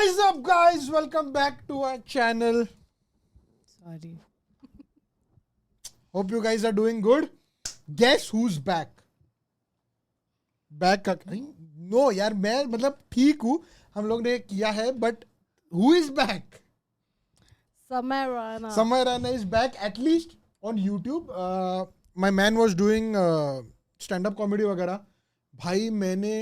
is up, guys? Welcome back to our channel. Sorry. Hope you guys are doing good. Guess who's back? Back No यार मैं मतलब ठीक हूँ, हम लोग ने किया है, but who is back? Samay Rana. Samay Rana is back, at least on YouTube. My man was doing stand-up comedy वगैरह. भाई मैंने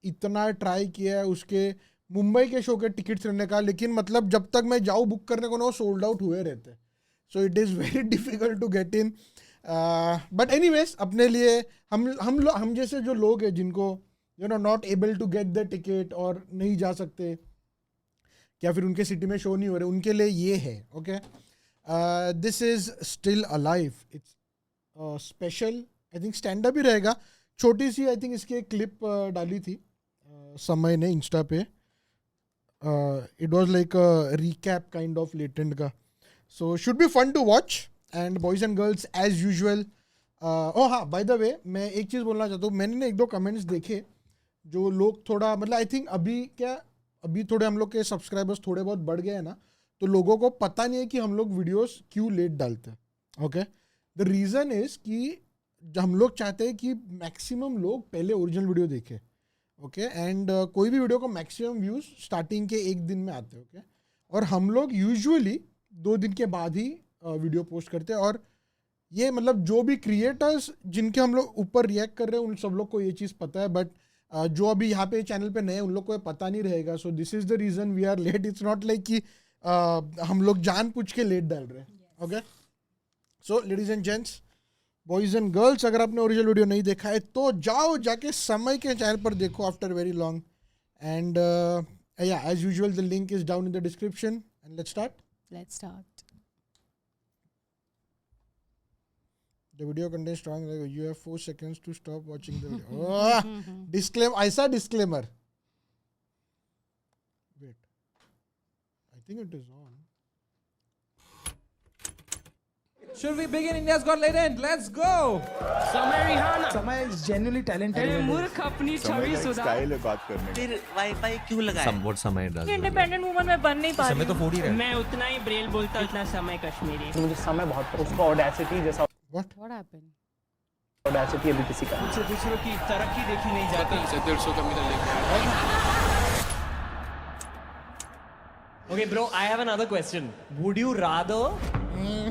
इतना ट्राई किया है उसके मुंबई के शो के टिकट्स लेने का, लेकिन मतलब जब तक मैं जाऊँ बुक करने को ना वो सोल्ड आउट हुए रहते. So it is very difficult to get in. But anyways अपने लिए हम जैसे जो लोग हैं जिनको not able to get the ticket और नहीं जा सकते या फिर उनके सिटी में शो नहीं हो रहे, उनके लिए ये है. Okay, this is still alive. It's special, I think stand up ही रहेगा. छोटी सी आई थिंक इसकी एक क्लिप डाली थी समय ने इंस्टा पे. It was like a recap kind of latent का. So should be fun to watch. And boys and girls as usual. ओ हाँ, बाय द वे मैं एक चीज़ बोलना चाहता हूँ. मैंने एक दो कमेंट्स देखे जो लोग थोड़ा मतलब आई थिंक अभी थोड़े हम लोग के सब्सक्राइबर्स थोड़े बहुत बढ़ गए हैं ना, तो लोगों को पता नहीं है कि हम लोग वीडियोस क्यों लेट डालते हैं. ओके, द रीज़न इज़ कि हम लोग चाहते हैं कि मैक्सिमम लोग पहले ओरिजिनल वीडियो देखें. ओके, एंड कोई भी वीडियो को मैक्सिमम व्यूज़ स्टार्टिंग के एक दिन में आते हैं. ओके, और हम लोग यूजुअली 2 दिन के बाद ही वीडियो पोस्ट करते हैं. और ये मतलब जो भी क्रिएटर्स जिनके हम लोग ऊपर रिएक्ट कर रहे हैं उन सब लोग को ये चीज़ पता है, बट जो अभी यहाँ पे चैनल पे नए उन लोग को ये पता नहीं रहेगा. So this is the reason we are late. It's not like कि हम लोग जानबूझ के लेट डाल रहे हैं. Okay, so ladies and gents, boys and girls, अगर आपने ओरिजिनल वीडियो नहीं देखा है तो जाओ जाके समय के चैनल पर देखो आफ्टर वेरी लॉन्ग. एंड या as usual the link is down in the description. And let's start. Let's start. The video contains strong language. You have 4 seconds to stop watching the video. Disclaimer. ऐसा disclaimer. Wait. I think it is on. Should we begin India's Got Talent? Let's go! समय Rihanna समय is genuinely talented. अरे मूर्ख अपनी छवि सुधार style है बात करने की. फिर वाईफाई क्यों लगाया? समवॉट समय डाल इंडिपेंडेंट वुमन में बन नहीं पा रही. समय तो फोड़ ही रहा है. मैं उतना ही ब्रेल बोलता हूं जितना समय कश्मीरी. मुझे समय बहुत उसका ऑडेसिटी जैसा What? What happened? ऑडेसिटी अभी किसी का मुझसे दूसरों की तरक्की देखी नहीं जाती. Okay bro, I have another question. Would you rather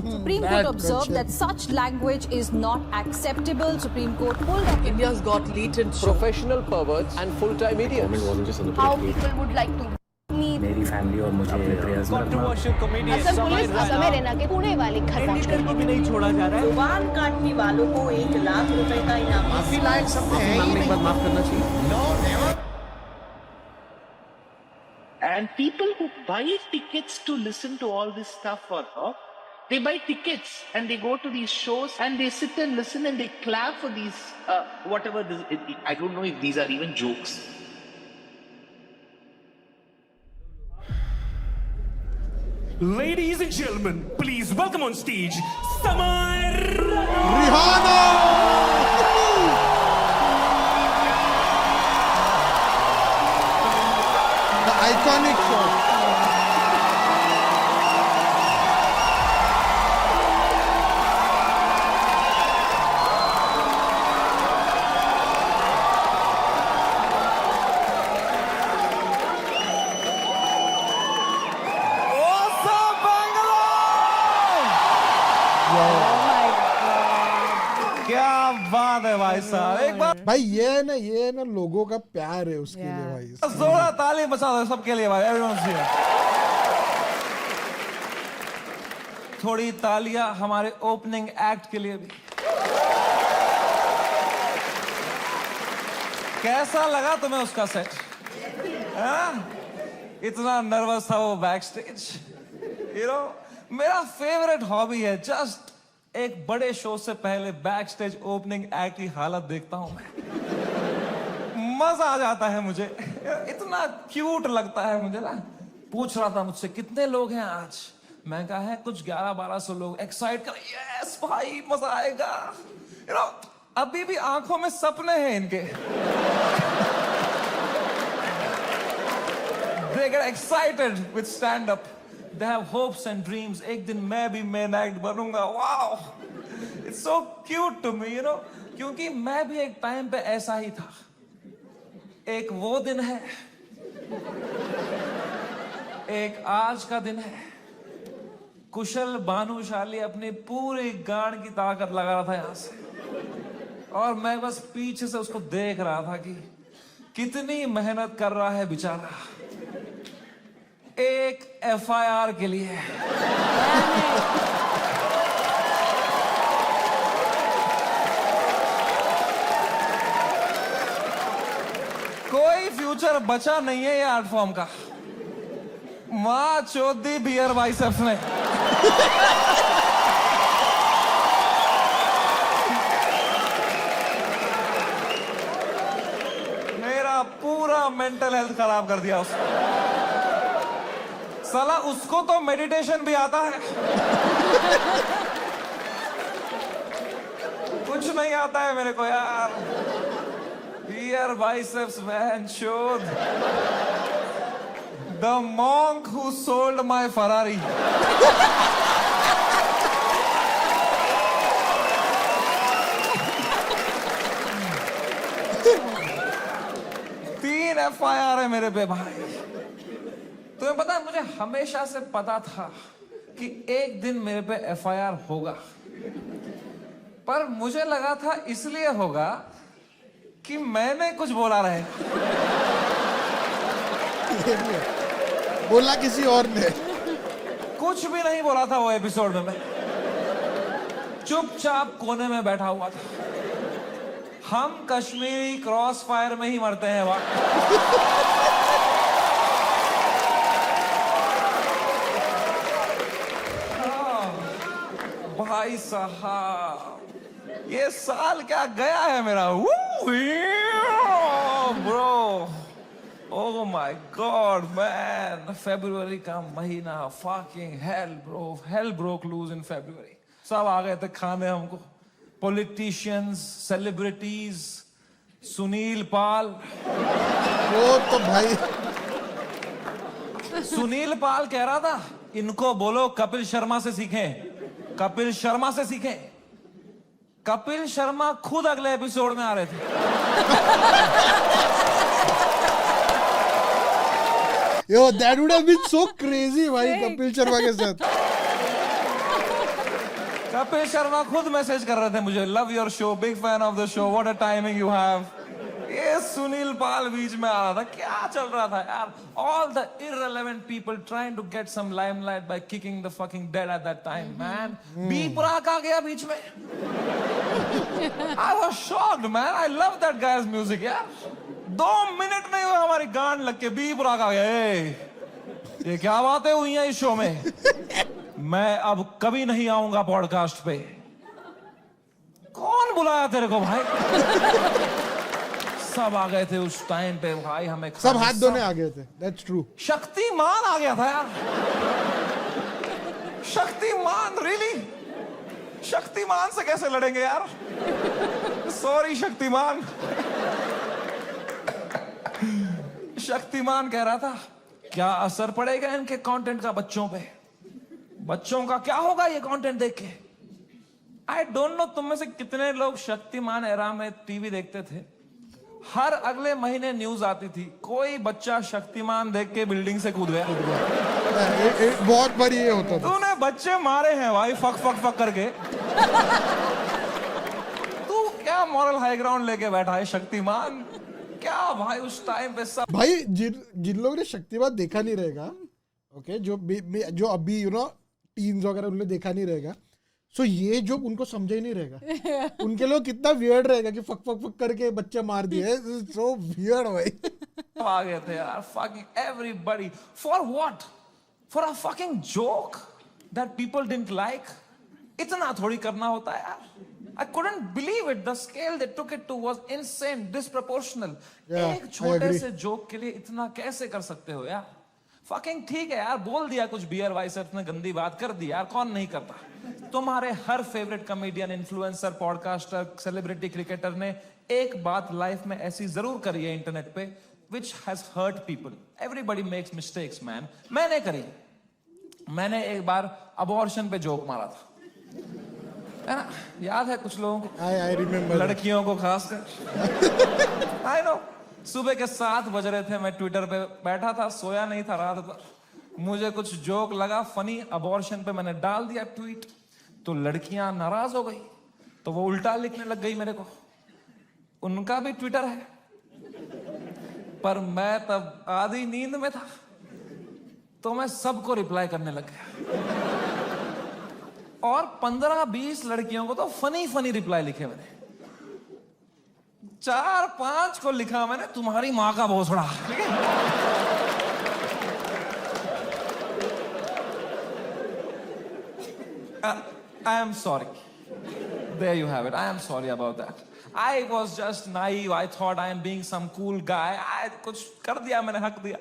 Supreme Court observed that such language is not acceptable. Supreme Court pulled up. India's got latent professional perverts and full-time idiots. How people would like to meet. मेरी family और मुझे prayers में controversial comedian Assam समय police Assam Raina के पुणे वाले घर पहुंच Indian को गई. भी नहीं छोड़ा जा रहा है. जुबान काटने वालों को 1 लाख रुपए का इनाम. एक बार माफ करना चाहिए. And people who buy tickets to listen to all this stuff for her, they buy tickets and they go to these shows and they sit and listen and they clap for these whatever. I don't know if these are even jokes. Ladies and gentlemen, please welcome on stage Samay Rihanna! The iconic shot. क्या बात है भाई साहब. एक बार भाई ये ना लोगों का प्यार है उसके लिए भाई. जोरदार ताली बजा दो सबके लिए भाई. Everyone's here. थोड़ी तालियां हमारे ओपनिंग एक्ट के लिए भी. कैसा लगा तुम्हें उसका सेट? इतना नर्वस था वो बैक स्टेज. मेरा फेवरेट हॉबी है जस्ट एक बड़े शो से पहले बैक स्टेज ओपनिंग एक्ट की हालत देखता हूं मैं. मजा आ जाता है मुझे. इतना क्यूट लगता है मुझे ना. पूछ रहा था मुझसे कितने लोग हैं आज. मैं कहा है कुछ 1100-1200 लोग. एक्साइट कर. यस भाई मजा आएगा. अभी भी आंखों में सपने हैं इनके. They get excited with stand-up. They have hopes and dreams. एक दिन मैं भी main act बनूंगा. Wow, it's so cute to me, you know. क्योंकि मैं भी एक टाइम पे ऐसा ही था. एक वो दिन है, एक आज का दिन है. कुशल भानुशाली अपनी पूरी गांड की ताकत लगा रहा था यहां से, और मैं बस पीछे से उसको देख रहा था कि कितनी मेहनत कर रहा है बेचारा एक FIR के लिए. कोई फ्यूचर बचा नहीं है ये आर्ट फॉर्म का. माँ चौधी बियर बाइसेप्स ने. मेरा पूरा मेंटल हेल्थ खराब कर दिया उसने. साला उसको तो मेडिटेशन भी आता है, कुछ नहीं आता है मेरे को यार. बियर बाइसेप्स मैन शोध. The monk who sold my Ferrari. तीन FIR है मेरे पे भाई. तुम्हें पता है, मुझे हमेशा से पता था कि एक दिन मेरे पे FIR होगा, पर मुझे लगा था इसलिए होगा कि मैंने कुछ बोला रहे. बोला किसी और ने. कुछ भी नहीं बोला था वो एपिसोड में. मैं चुपचाप कोने में बैठा हुआ था. हम कश्मीरी क्रॉस फायर में ही मरते हैं वहां. भाई साहब, ये साल क्या गया है मेरा. Bro, oh my god man, February का महीना, fucking hell bro, hell broke loose in February. सब आ गए थे खाने हमको. Politicians, celebrities, सुनील पाल. वो तो भाई सुनील पाल कह रहा था इनको बोलो कपिल शर्मा से सीखें, कपिल शर्मा से सीखें. कपिल शर्मा खुद अगले एपिसोड में आ रहे थे. Yo, that would have been so crazy भाई कपिल शर्मा के साथ. कपिल शर्मा खुद मैसेज कर रहे थे मुझे, love your show, big fan of the show, what a timing you have. ये सुनील पाल बीच में आ रहा था. क्या चल रहा था यार. All the irrelevant people trying to get some limelight by kicking the fucking dead at that time, man. B Praak आ गया बीच में. I was shocked, man. I love that guy's music, यार. 2 मिनट नहीं हुए हमारी गांड लग के बी प्राक आ गया. ये क्या बातें हुई हैं इस शो में. मैं अब कभी नहीं आऊंगा पॉडकास्ट पे. कौन बुलाया तेरे को भाई. सब आ गए थे उस टाइम पे भाई. हमें सब हाथ धोने आ गए थे. That's true. शक्तिमान आ गया था यार. शक्तिमान, रियली. शक्तिमान से कैसे लड़ेंगे यार. सॉरी शक्तिमान. शक्तिमान कह रहा था क्या असर पड़ेगा इनके कंटेंट का बच्चों पे. बच्चों का क्या होगा ये कंटेंट देख के. आई डोंट नो तुम में से कितने लोग शक्तिमान एरा में टीवी देखते थे. हर अगले महीने न्यूज आती थी कोई बच्चा शक्तिमान देख के बिल्डिंग से कूद गया. बहुत बार ये होता था. तूने बच्चे मारे हैं भाई फक फक फक करके. तू क्या मॉरल हाई ग्राउंड लेके बैठा है शक्तिमान. क्या भाई उस टाइम पे सब भाई जिन लोगों ने शक्तिमान देखा नहीं रहेगा, ओके, जो अभी यू नो टीन्स वगैरह उन्होंने देखा नहीं रहेगा, सो ये जो उनको समझा ही नहीं रहेगा. उनके लोग कितना वियर्ड रहेगा कि फक फक फक करके बच्चे मार दिए. सो वियर्ड भाई. आ गए थे यार. fucking everybody for what? For a fucking joke that people didn't like. इतना थोड़ी करना होता है यार. I couldn't believe it. The scale they took it to was insane, disproportional. एक छोटे से जोक के लिए इतना कैसे कर सकते हो यार. फकिंग ठीक है यार, बोल दिया कुछ बियर बाइसेप्स ने गंदी बात कर दी यार. कौन नहीं करता. तुम्हारे हर favourite comedian, influencer, podcaster, celebrity, cricketer ने एक बात लाइफ में ऐसी जरूर करी है इंटरनेट पे. which has hurt people. Everybody makes mistakes, man. मैंने करी. मैंने एक बार अबॉर्शन पे जोक मारा था, है ना? याद है कुछ लोगों को? I remember. लड़कियों को खासकर. I know. सुबह के 7 बज रहे थे, मैं ट्विटर पे बैठा था, सोया नहीं था रात भर. मुझे कुछ जोक लगा फनी अबॉर्शन पे, मैंने डाल दिया ट्वीट. तो लड़कियां नाराज हो गई, तो वो उल्टा लिखने लग गई मेरे को. उनका भी ट्विटर है, पर मैं तब आधी नींद में था, तो मैं सबको रिप्लाई करने लग गया. और 15-20 लड़कियों को तो फनी रिप्लाई लिखे मैंने. 4-5 को लिखा मैंने, तुम्हारी माँ का भोसड़ा. ठीक है? I am sorry. There you have it. I am sorry about that. I was just naive. I thought I am being some cool guy. कुछ कर दिया मैंने, हक दिया.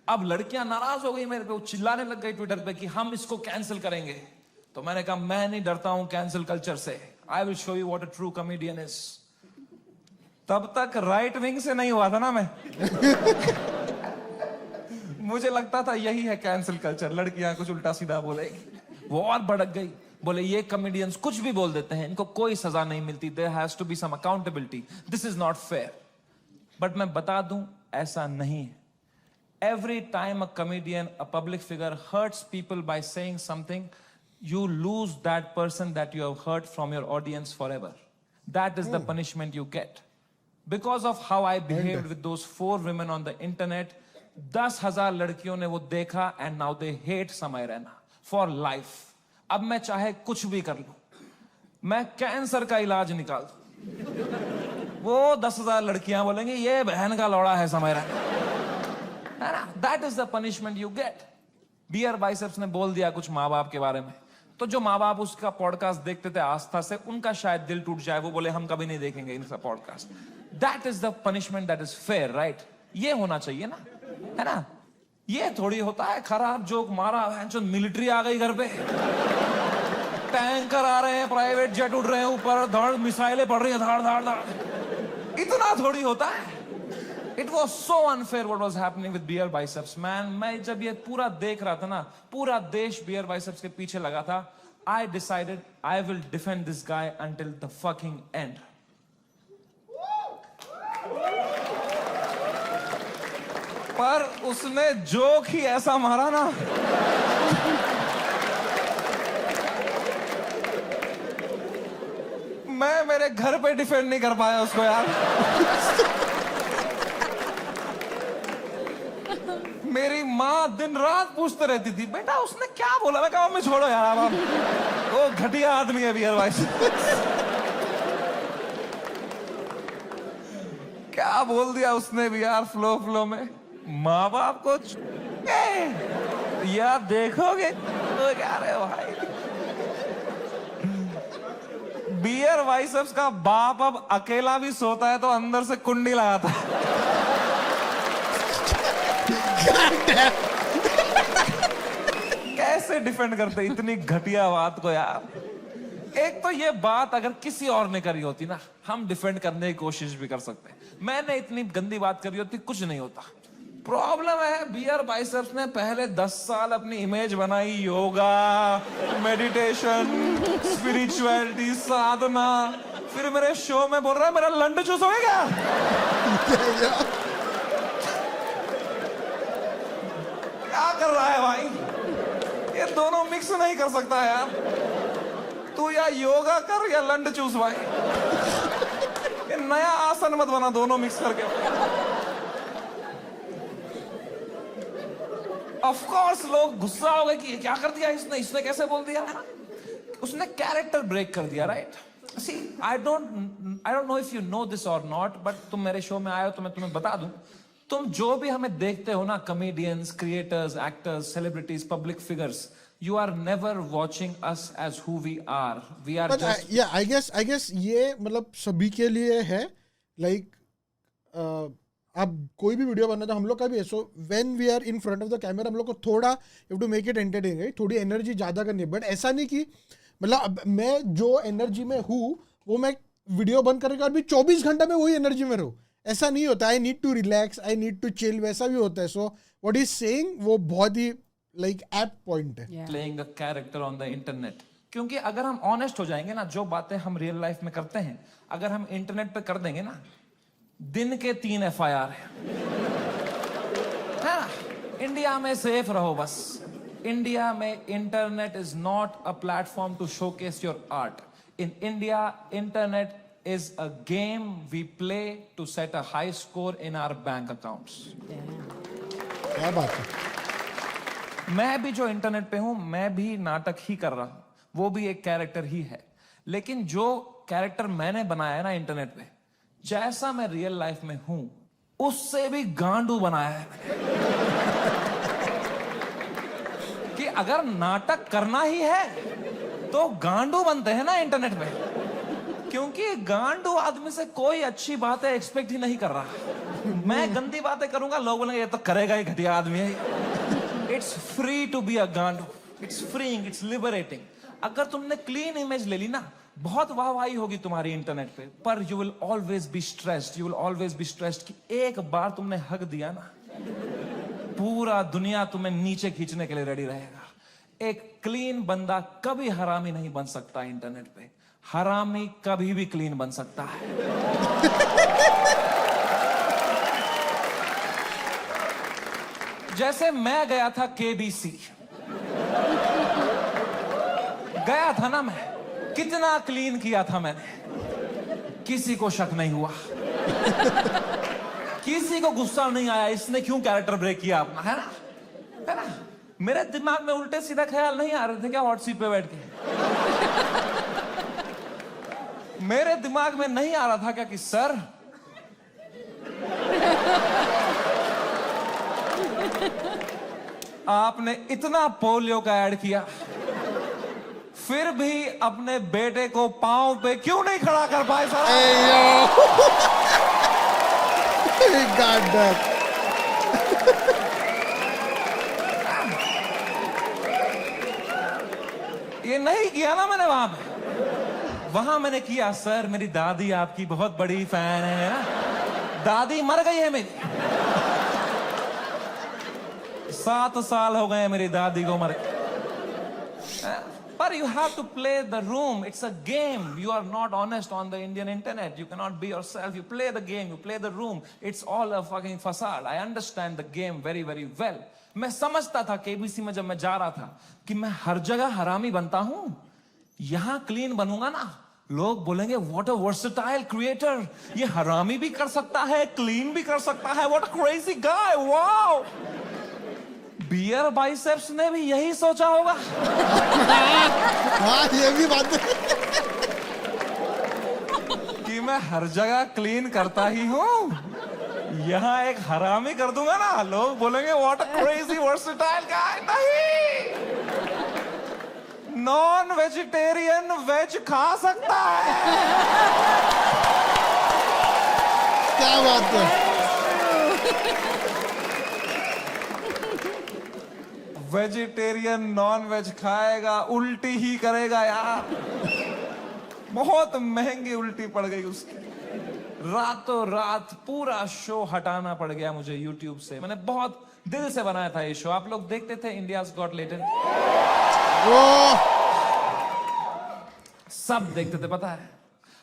अब लड़कियां नाराज हो गई मेरे पे, वो चिल्लाने लग गई ट्विटर पे कि हम इसको कैंसिल करेंगे. तो मैंने कहा मैं नहीं डरता हूं कैंसिल कल्चर से. I will show you what a true comedian is. तब तक राइट विंग से नहीं हुआ था ना मैं. मुझे लगता था यही है कैंसिल कल्चर, लड़कियां कुछ उल्टा सीधा बोलेगी. वो और भड़क गई, बोले ये कॉमेडियंस कुछ भी बोल देते हैं, इनको कोई सजा नहीं मिलती. There has to be some accountability. This is not fair. But मैं बता दूं, ऐसा नहीं है. Every time a comedian, a public figure hurts people by saying something, you lose that person that you have hurt from your audience forever. That is the punishment you get. Because of how I behaved with those 4 women on the internet, 10,000 लड़कियों ने वो देखा and now they hate समय Raina for life. अब मैं चाहे कुछ भी कर लूं, मैं कैंसर का इलाज निकाल दूं, वो 10,000 लड़कियां बोलेंगी ये बहन का लौड़ा है Samay Raina. That is the punishment you get. Beer biceps ने बोल दिया कुछ माँ बाप के बारे में, तो जो माँ बाप उसका पॉडकास्ट देखते थे आस्था से, उनका शायद दिल टूट जाए. वो बोले हम कभी नहीं देखेंगे इनका podcast. That is the punishment that is fair, right? ये होना चाहिए ना, है ना? ये थोड़ी होता है खराब जोक मारा, मिलिट्री आ गई घर पे, टैंकर आ रहे हैं, प्राइवेट जेट उड़ रहे हैं ऊपर, धड़ मिसाइलें पड़ रही हैं, धाड़ धाड़ धाड़. इतना थोड़ी होता है. It was so unfair what was happening with beer biceps, man. मैं जब ये पूरा देख रहा था ना, पूरा देश beer biceps के पीछे लगा था. I decided I will defend this guy until the fucking end. पर उसने जोक ही ऐसा मारा ना, मैं मेरे घर पे डिफेंड नहीं कर पाया उसको यार. मेरी माँ दिन रात पूछते रहती थी, बेटा उसने क्या बोला. मैं कहा मम्मी छोड़ो यार, अब वो घटिया आदमी है बियर भाई. क्या बोल दिया उसने भी यार, फ्लो में. माँ बाप को यार देखोगे तो क्या रहे भाई. बियर बाइसेप्स का बाप अब अकेला भी सोता है तो अंदर से कुंडी लगाता है. कैसे डिफेंड करते इतनी घटिया बात को यार. एक तो ये बात अगर किसी और ने करी होती ना, हम डिफेंड करने की कोशिश भी कर सकते. मैंने इतनी गंदी बात करी होती, कुछ नहीं होता. प्रॉब्लम है बियर बाइसेप्स ने पहले 10 साल अपनी इमेज बनाई, योगा, मेडिटेशन, स्पिरिचुअलिटी, साधना. फिर मेरे शो में बोल रहा है मेरा लंड चूस हो गया. क्या कर रहा है भाई, ये दोनों मिक्स नहीं कर सकता यार. तू या योगा कर या लंड चूस भाई. ये नया आसन मत बना दोनों मिक्स करके. ऑफ कोर्स लोग गुस्सा हो गए कि ये क्या कर दिया इसने कैसे बोल दिया. उसने कैरेक्टर ब्रेक कर दिया, right. See I don't know if you know this और नॉट, बट तुम मेरे शो में आए हो तो मैं तुम्हें बता दूं. तुम जो भी हमें देखते हो ना, comedians, creators, actors, celebrities, public figures, you are never watching us as who we are. We are but just I guess ये मतलब सभी के लिए है. लाइक आप कोई भी वीडियो बनाते, हम लोग का भी है. So when we are in front of the camera, हम लोग को थोड़ा you to make it entertaining, थोड़ी एनर्जी ज़्यादा करनी है. बट ऐसा नहीं कि मतलब मैं जो एनर्जी में हूँ वो मैं वीडियो बंद करने के बाद भी 24 घंटा में वही एनर्जी में रहूँ. ऐसा नहीं होता. I need to relax, I need to chill, वैसा भी होता है. सो व्हाट इज सेइंग वो बहुत ही लाइक एप्ट पॉइंट है. Playing a character on the internet. क्योंकि अगर हम ऑनेस्ट हो जाएंगे ना, जो बातें हम रियल लाइफ में करते हैं अगर हम इंटरनेट पे कर देंगे ना, दिन के 3 FIR है ना. इंडिया में सेफ रहो बस. इंडिया में internet is not a platform to showcase your art. In India internet is a game we play to set a high score in our bank accounts. क्या बात है. मैं भी जो इंटरनेट पे हूं, मैं भी नाटक ही कर रहा हूं, वो भी एक कैरेक्टर ही है. लेकिन जो कैरेक्टर मैंने बनाया है ना इंटरनेट पे, जैसा मैं रियल लाइफ में हूं उससे भी गांडू बनाया है कि अगर नाटक करना ही है तो गांडू बनते हैं ना इंटरनेट पे. क्योंकि गांडू आदमी से कोई अच्छी बातें एक्सपेक्ट ही नहीं कर रहा. मैं गंदी बातें करूंगा, लोग बोलेंगे ये तो करेगा ही, घटिया आदमी है. It's free to be a गांडू. It's freeing, it's liberating. अगर तुमने क्लीन इमेज ले ली ना, बहुत वाहवाही होगी तुम्हारी इंटरनेट पे, पर you will always be stressed. You will always be stressed कि एक बार तुमने हक दिया ना, पूरा दुनिया तुम्हें नीचे खींचने के लिए रेडी रहेगा. एक क्लीन बंदा कभी हरामी नहीं बन सकता इंटरनेट पे. हरामी कभी भी क्लीन बन सकता है. जैसे मैं गया था KBC, गया था ना मैं, कितना क्लीन किया था मैंने, किसी को शक नहीं हुआ, किसी को गुस्सा नहीं आया इसने क्यों कैरेक्टर ब्रेक किया अपना, है ना. है ना. मेरे दिमाग में उल्टे सीधा ख्याल नहीं आ रहे थे क्या हॉट सीट पे बैठ के. मेरे दिमाग में नहीं आ रहा था क्या कि सर आपने इतना पोलियो का ऐड किया, फिर भी अपने बेटे को पांव पे क्यों नहीं खड़ा कर पाए सर. ये नहीं किया ना मैंने वहां पे. वहां मैंने किया सर मेरी दादी आपकी बहुत बड़ी फैन है ना. दादी मर गई है मेरी, 7 साल हो गए मेरी दादी को मर. पर you have to play the room. It's a game. You are not honest on the Indian internet. You cannot be yourself. You play the game. You play the room. It's all a fucking facade. I understand the game very, very well. मैं समझता था KBC में जब मैं जा रहा था कि मैं हर जगह हरामी बनता हूं, यहां क्लीन बनूंगा ना, लोग बोलेंगे व्हाट अ वर्सेटाइल क्रिएटर. ये हरामी भी कर सकता है, क्लीन भी कर सकता है. What a crazy guy. Wow. Beer biceps ने भी यही सोचा होगा. हाँ, ये भी बात है कि मैं हर जगह क्लीन करता ही हूं, यहां एक हरामी कर दूंगा ना, लोग बोलेंगे व्हाट अ क्रेजी वर्सेटाइल गाय. नहीं, नॉन वेजिटेरियन वेज खा सकता है. क्या बात है. वेजिटेरियन नॉन वेज खाएगा, उल्टी ही करेगा यार. बहुत महंगी उल्टी पड़ गई उसकी. रातों रात पूरा शो हटाना पड़ गया मुझे YouTube से. मैंने बहुत दिल से बनाया था ये शो. आप लोग देखते थे इंडियाज गॉट टैलेंट? सब देखते थे. पता है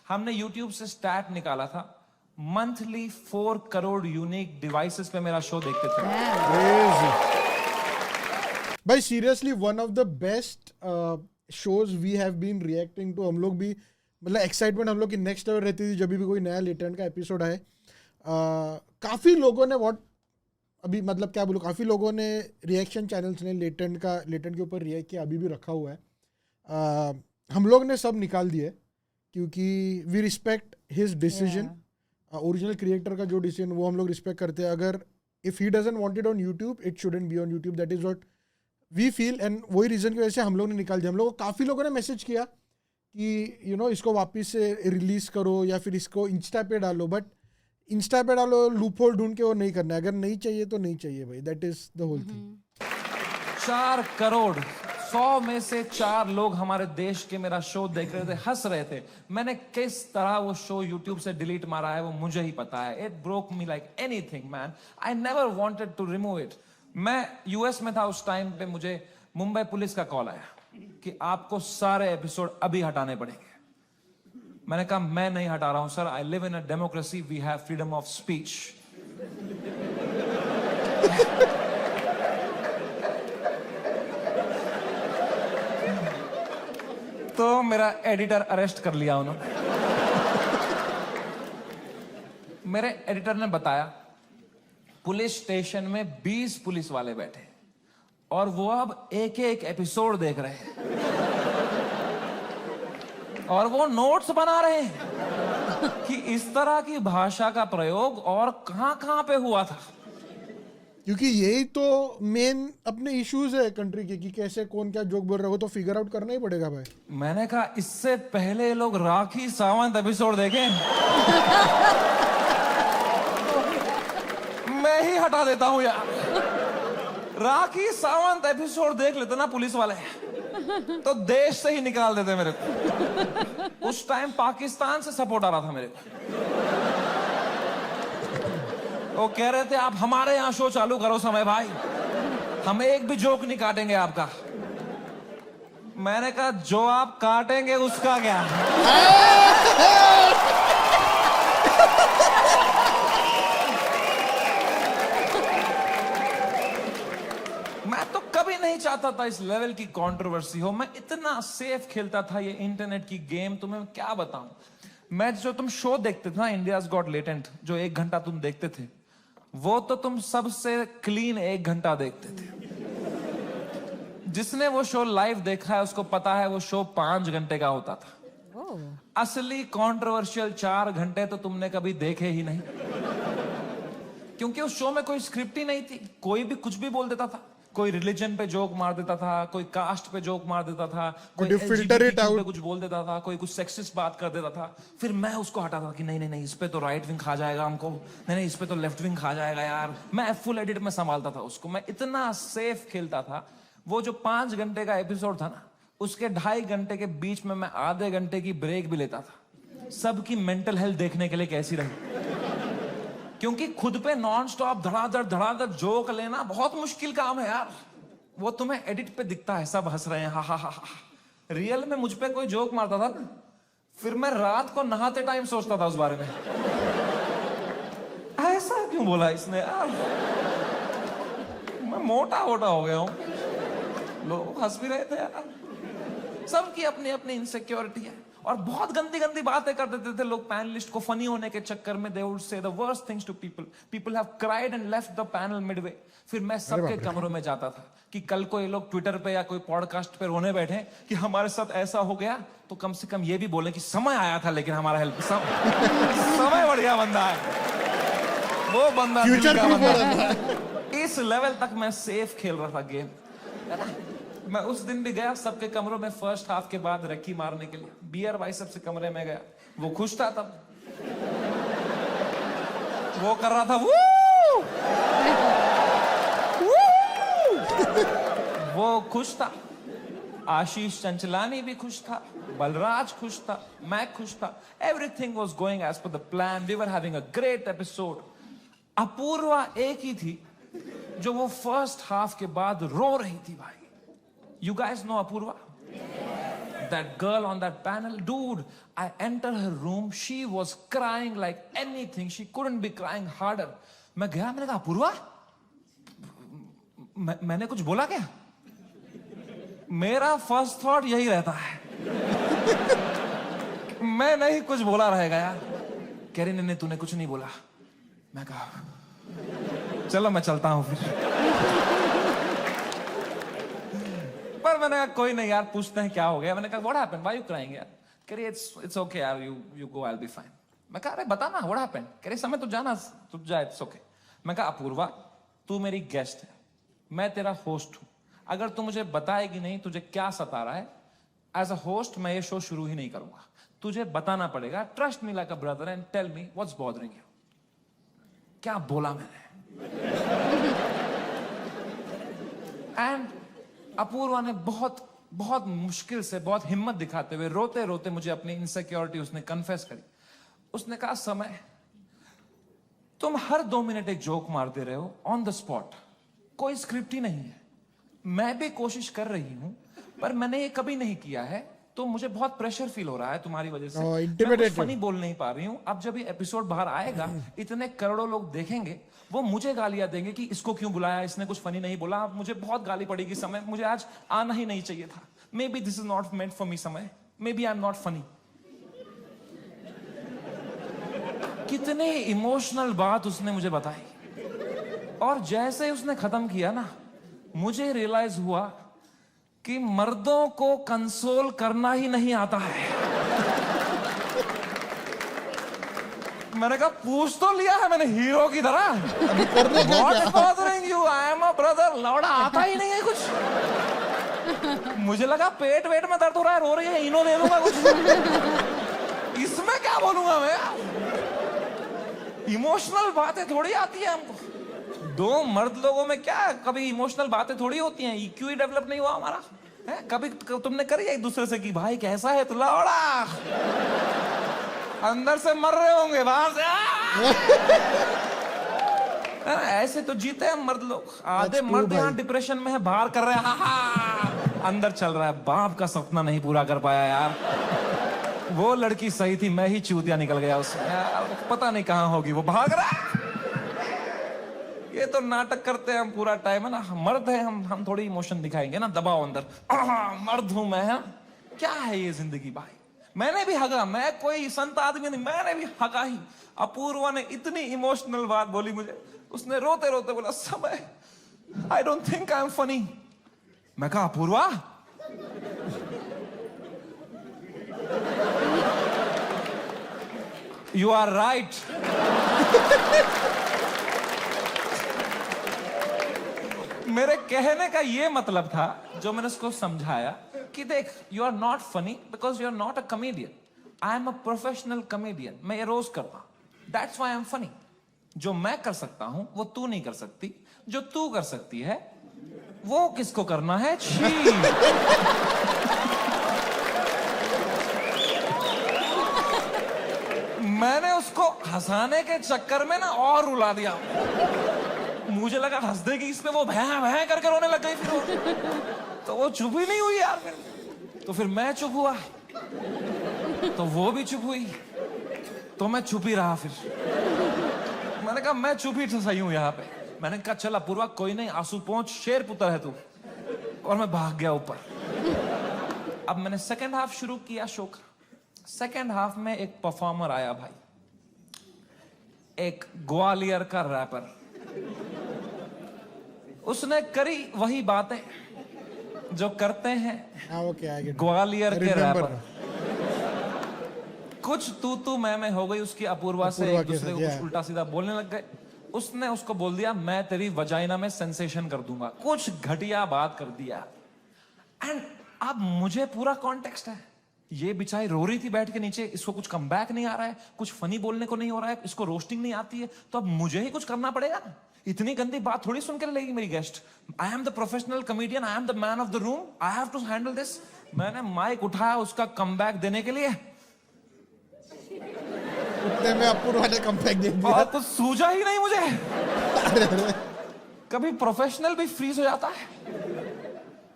हमने YouTube से स्टैट निकाला था, मंथली 4 करोड़ यूनिक डिवाइसेस पे मेरा शो देखते थे. भाई seriously one of the best shows we have been reacting to. हम लोग भी मतलब एक्साइटमेंट हम लोग की नेक्स्ट लेवल रहती थी जब भी कोई नया लेटेंट का एपिसोड आए. काफ़ी लोगों ने अभी मतलब क्या बोलूँ, काफ़ी लोगों ने रिएक्शन चैनल्स ने लेटेंट के ऊपर रिएक्ट किया, अभी भी रखा हुआ है. हम लोग ने सब निकाल दिए क्योंकि we respect his decision. Original creator का जो डिसीजन वो हम लोग रिस्पेक्ट करते हैं. अगर if he doesn't want it on YouTube, it shouldn't be on YouTube. That is what we feel. And वही रीज़न की वजह से हम लोग ने निकाल दिया. हम लोग काफ़ी लोगों ने मैसेज किया कि इसको वापस से रिलीज़ करो या फिर इसको इंस्टा पे डालो. बट इंस्टा पे डालो लूप होल ढूंढ के वो नहीं करना है. अगर नहीं चाहिए तो नहीं चाहिए भाई. That is the whole thing. 4 crore 100 में से 4 लोग हमारे देश के मेरा शो देख रहे थे, हंस रहे थे। मैंने किस तरह वो शो YouTube से डिलीट मारा है वो मुझे ही पता है। It broke me like anything man, I never wanted to remove it. मैं यूएस में था उस टाइम पे, मुझे मुंबई पुलिस का कॉल आया कि आपको सारे एपिसोड अभी हटाने पड़ेंगे। मैंने कहा मैं नहीं हटा रहा हूं sir, I live in a democracy, we have freedom of speech. तो मेरा एडिटर अरेस्ट कर लिया उन्होंने। मेरे एडिटर ने बताया पुलिस स्टेशन में 20 पुलिस वाले बैठे और वो अब एक एक एपिसोड देख रहे हैं और वो नोट्स बना रहे हैं कि इस तरह की भाषा का प्रयोग और कहां पे हुआ था। क्योंकि यही तो मेन अपने इश्यूज है कंट्री के, कि कैसे कौन क्या जोक बोल रहा हो, तो फिगर आउट करना ही पड़ेगा भाई। मैंने कहा इससे पहले लोग राखी सावंत एपिसोड देखें। मैं ही हटा देता हूं यार। राखी सावंत एपिसोड देख लेते ना पुलिस वाले तो देश से ही निकाल देते मेरे को। उस टाइम पाकिस्तान से सपोर्ट आ रहा था मेरे को। वो कह रहे थे आप हमारे यहां शो चालू करो समय भाई, हम एक भी जोक नहीं काटेंगे आपका। मैंने कहा जो आप काटेंगे उसका क्या। मैं तो कभी नहीं चाहता था इस लेवल की कंट्रोवर्सी हो। मैं इतना सेफ खेलता था ये इंटरनेट की गेम, तुम्हें क्या बताऊं। मैं जो तुम शो देखते थे ना, इंडियाज गॉट लेटेंट, जो 1 घंटा तुम देखते थे, वो तो तुम सबसे क्लीन 1 घंटा देखते थे। जिसने वो शो लाइव देखा है उसको पता है वो शो 5 घंटे का होता था। असली कंट्रोवर्शियल 4 घंटे तो तुमने कभी देखे ही नहीं, क्योंकि उस शो में कोई स्क्रिप्ट ही नहीं थी। कोई भी कुछ भी बोल देता था, कोई रिलीजन पे जोक मार देता था, कोई कास्ट पे जोक मार देता था, कोई LGBTQ पे कुछ बोल देता था, कोई कुछ सेक्सिस्ट बात कर देता था। फिर मैं उसको हटाता था कि नहीं नहीं नहीं, इस पे तो राइट विंग खा जाएगा हमको, नहीं नहीं इस पे तो लेफ्ट विंग खा जाएगा यार। मैं फुल एडिट में संभालता था उसको। मैं इतना सेफ खेलता था। वो जो 5 घंटे का एपिसोड था ना, उसके 2.5 घंटे के बीच में मैं आधे घंटे की ब्रेक भी लेता था, सबकी मेंटल हेल्थ देखने के लिए कैसी रही। क्योंकि खुद पे नॉन स्टॉप धड़ाधड़ जोक लेना बहुत मुश्किल काम है यार। वो तुम्हें एडिट पे दिखता है सब हंस रहे हैं, हा हा हा हा। रियल में मुझ पे कोई जोक मारता था ना, फिर मैं रात को नहाते टाइम सोचता था उस बारे में, ऐसा क्यों बोला इसने यार, मैं मोटा हो गया हूं। लोग हंस भी रहे थे यार। सबकी अपनी अपनी इनसिक्योरिटी है और बहुत गंदी गंदी बातें कर देते थे लोग पैनलिस्ट को फनी होने के चक्कर में। They would say the worst things to people. People have cried and left the panel midway. फिर मैं सबके कमरों में जाता था कि कल को ये लोग ट्विटर पे या कोई पॉडकास्ट पे रोने बैठे कि हमारे साथ ऐसा हो गया, तो कम से कम ये भी बोले कि समय आया था लेकिन हमारा हेल्प समय बढ़िया बंदा है वो बंदा, फ्यूचर का बंदा। इस लेवल तक मैं सेफ खेल रहा था गेम। मैं उस दिन भी गया सबके कमरों में फर्स्ट हाफ के बाद रक्की मारने के लिए। बियर भाई सबसे कमरे में गया, वो खुश था तब, वो कर रहा था वू! वो खुश था। आशीष चंचलानी भी खुश था, बलराज खुश था, मैं खुश था। Everything was going as per the plan. We were having a great episode. Apoorva एक ही थी जो वो फर्स्ट हाफ के बाद रो रही थी भाई। You guys know Apurva? That girl on that panel? Dude, I entered her room. She was crying like anything. She couldn't be crying harder. मैं गया, मैंने कहा अपूर्वा, मैंने कुछ बोला क्या? मेरा फर्स्ट थॉट यही रहता है, मैं नहीं कुछ बोला रहेगा यार। कह रही नहीं तूने कुछ नहीं बोला। मैं कहा चलो मैं चलता हूं फिर। पर मैंने कहा कोई नहीं यार, पूछते हैं क्या हो गया। मैंने कहा what happened, why you crying यार। कह रही इट्स ओके यार, you go, I will be fine. मैं कहा अरे बता ना व्हाट हैपेंड। कह रही समय तो जाना, तू जा, इट्स ओके। मैं कहा अपूर्वा तू मेरी गेस्ट है, मैं तेरा होस्ट हूं। अगर तू मुझे बताएगी नहीं तुझे क्या सता रहा है, एज अ होस्ट मैं ये शो शुरू ही नहीं करूंगा। तुझे बताना पड़ेगा, trust me like a brother and tell me what's bothering you. क्या बोला मैंने? एंड अपूर्वा ने बहुत बहुत मुश्किल से, बहुत हिम्मत दिखाते हुए, रोते रोते मुझे अपनी इनसिक्योरिटी उसने कन्फेस करी. उसने कहा, समय तुम हर 2 मिनट एक जोक मारते रहे हो ऑन द स्पॉट, कोई स्क्रिप्ट ही नहीं है. मैं भी कोशिश कर रही हूं पर मैंने ये कभी नहीं किया है, तो मुझे बहुत प्रेशर फील हो रहा है तुम्हारी वजह से. मैं कुछ फनी बोल नहीं पा रही हूं. अब जब ये एपिसोड बाहर आएगा, इतने करोड़ों लोग देखेंगे, वो मुझे गालियां देंगे कि इसको क्यों बुलाया, इसने कुछ फनी नहीं बोला. मुझे बहुत गाली पड़ेगी समय, मुझे आज आना ही नहीं चाहिए था. Maybe this is not meant for me Samay, maybe I am not funny. कितने इमोशनल बात उसने मुझे बताई, और जैसे उसने खत्म किया ना, मुझे रियलाइज हुआ कि मर्दों को कंसोल करना ही नहीं आता है. मैंने कहा, पूछ तो लिया है मैंने हीरो की तरह. What is bothering you? I am a brother. लौड़ा आता ही नहीं है कुछ. मुझे लगा पेट वेट में दर्द हो रहा है, रो रही है, इनो दे दूंगा कुछ. इसमें क्या बोलूंगा मैं? इमोशनल बातें थोड़ी आती है हमको. 2 मर्द लोगों में क्या कभी इमोशनल बातें थोड़ी होती हैं. EQ ही डेवलप नहीं हुआ हमारा है. कभी तुमने करी एक दूसरे से कि भाई कैसा है तू, लौड़ा अंदर से मर रहे होंगे बाहर से. ऐसे तो जीते हैं मर्द लोग. आधे मर्द यहाँ डिप्रेशन में है, बाहर कर रहे हैं अंदर चल रहा है. बाप का सपना नहीं पूरा कर पाया यार. वो लड़की सही थी, मैं ही चूतिया निकल गया उससे. पता नहीं कहां होगी, वो भाग रहा है. ये तो नाटक करते हैं हम पूरा टाइम है ना. मर्द है हम थोड़ी इमोशन दिखाएंगे ना, दबाओ अंदर. मर्द हूं मैं. क्या है ये जिंदगी भाई. मैंने भी हगा, मैं कोई संत आदमी नहीं, मैंने भी हगा ही. अपूर्वा ने इतनी इमोशनल बात बोली मुझे. उसने रोते रोते बोला, समय आई don't think I am funny. मैं कहा, अपूर्वा यू आर राइट. मेरे कहने का ये मतलब था, जो मैंने उसको समझाया कि देख, you are not funny because you are not a comedian. I am a professional comedian. मैं ये रोज करता हूं. That's why I am funny. जो मैं कर सकता हूं वो तू नहीं कर सकती. जो तू कर सकती है वो किसको करना है. छी. मैंने उसको हंसाने के चक्कर में ना और रुला दिया. मुझे लगा हंस देगी इसमें, वो भैं भैं करके रोने लग गई. फिर तो वो चुप ही नहीं हुई यार. तो फिर मैं चुप हुआ, तो वो भी चुप हुई, तो मैं चुप ही रहा. फिर मैंने कहा, मैं चुप ही सही हूं यहाँ पे. मैंने कहा, चल अपूर्वा कोई नहीं, आंसू पहुंच, शेर पुत्र है तू. और मैं भाग गया ऊपर. अब मैंने सेकेंड हाफ शुरू किया शो का. सेकेंड हाफ में एक परफॉर्मर आया भाई, एक ग्वालियर का रैपर. उसने करी वही बातें जो करते हैं ग्वालियर के रैपर. कुछ तू मैं हो गई उसकी अपूर्वा से. एक दूसरे को कुछ उल्टा सीधा बोलने लग गए. उसने उसको बोल दिया, मैं तेरी वजाइना में सेंसेशन कर दूंगा. कुछ घटिया बात कर दिया. एंड अब मुझे पूरा कॉन्टेक्स्ट है. ये बेचारी रो रही थी बैठ के नीचे, इसको कुछ कमबैक नहीं आ रहा है, कुछ फनी बोलने को नहीं हो रहा है, इसको रोस्टिंग नहीं आती है, तो अब मुझे ही कुछ करना पड़ेगा ना. इतनी गंदी बात थोड़ी सुन के लेगी मेरी guest. I am the professional comedian, I am the man of the room, I have to handle this. मैंने माइक उठाया उसका कमबैक देने के लिए. उतने में अपूर्वा ने कमबैक दे दिया. और कुछ सूझा ही नहीं मुझे. कभी प्रोफेशनल भी फ्रीज हो जाता है.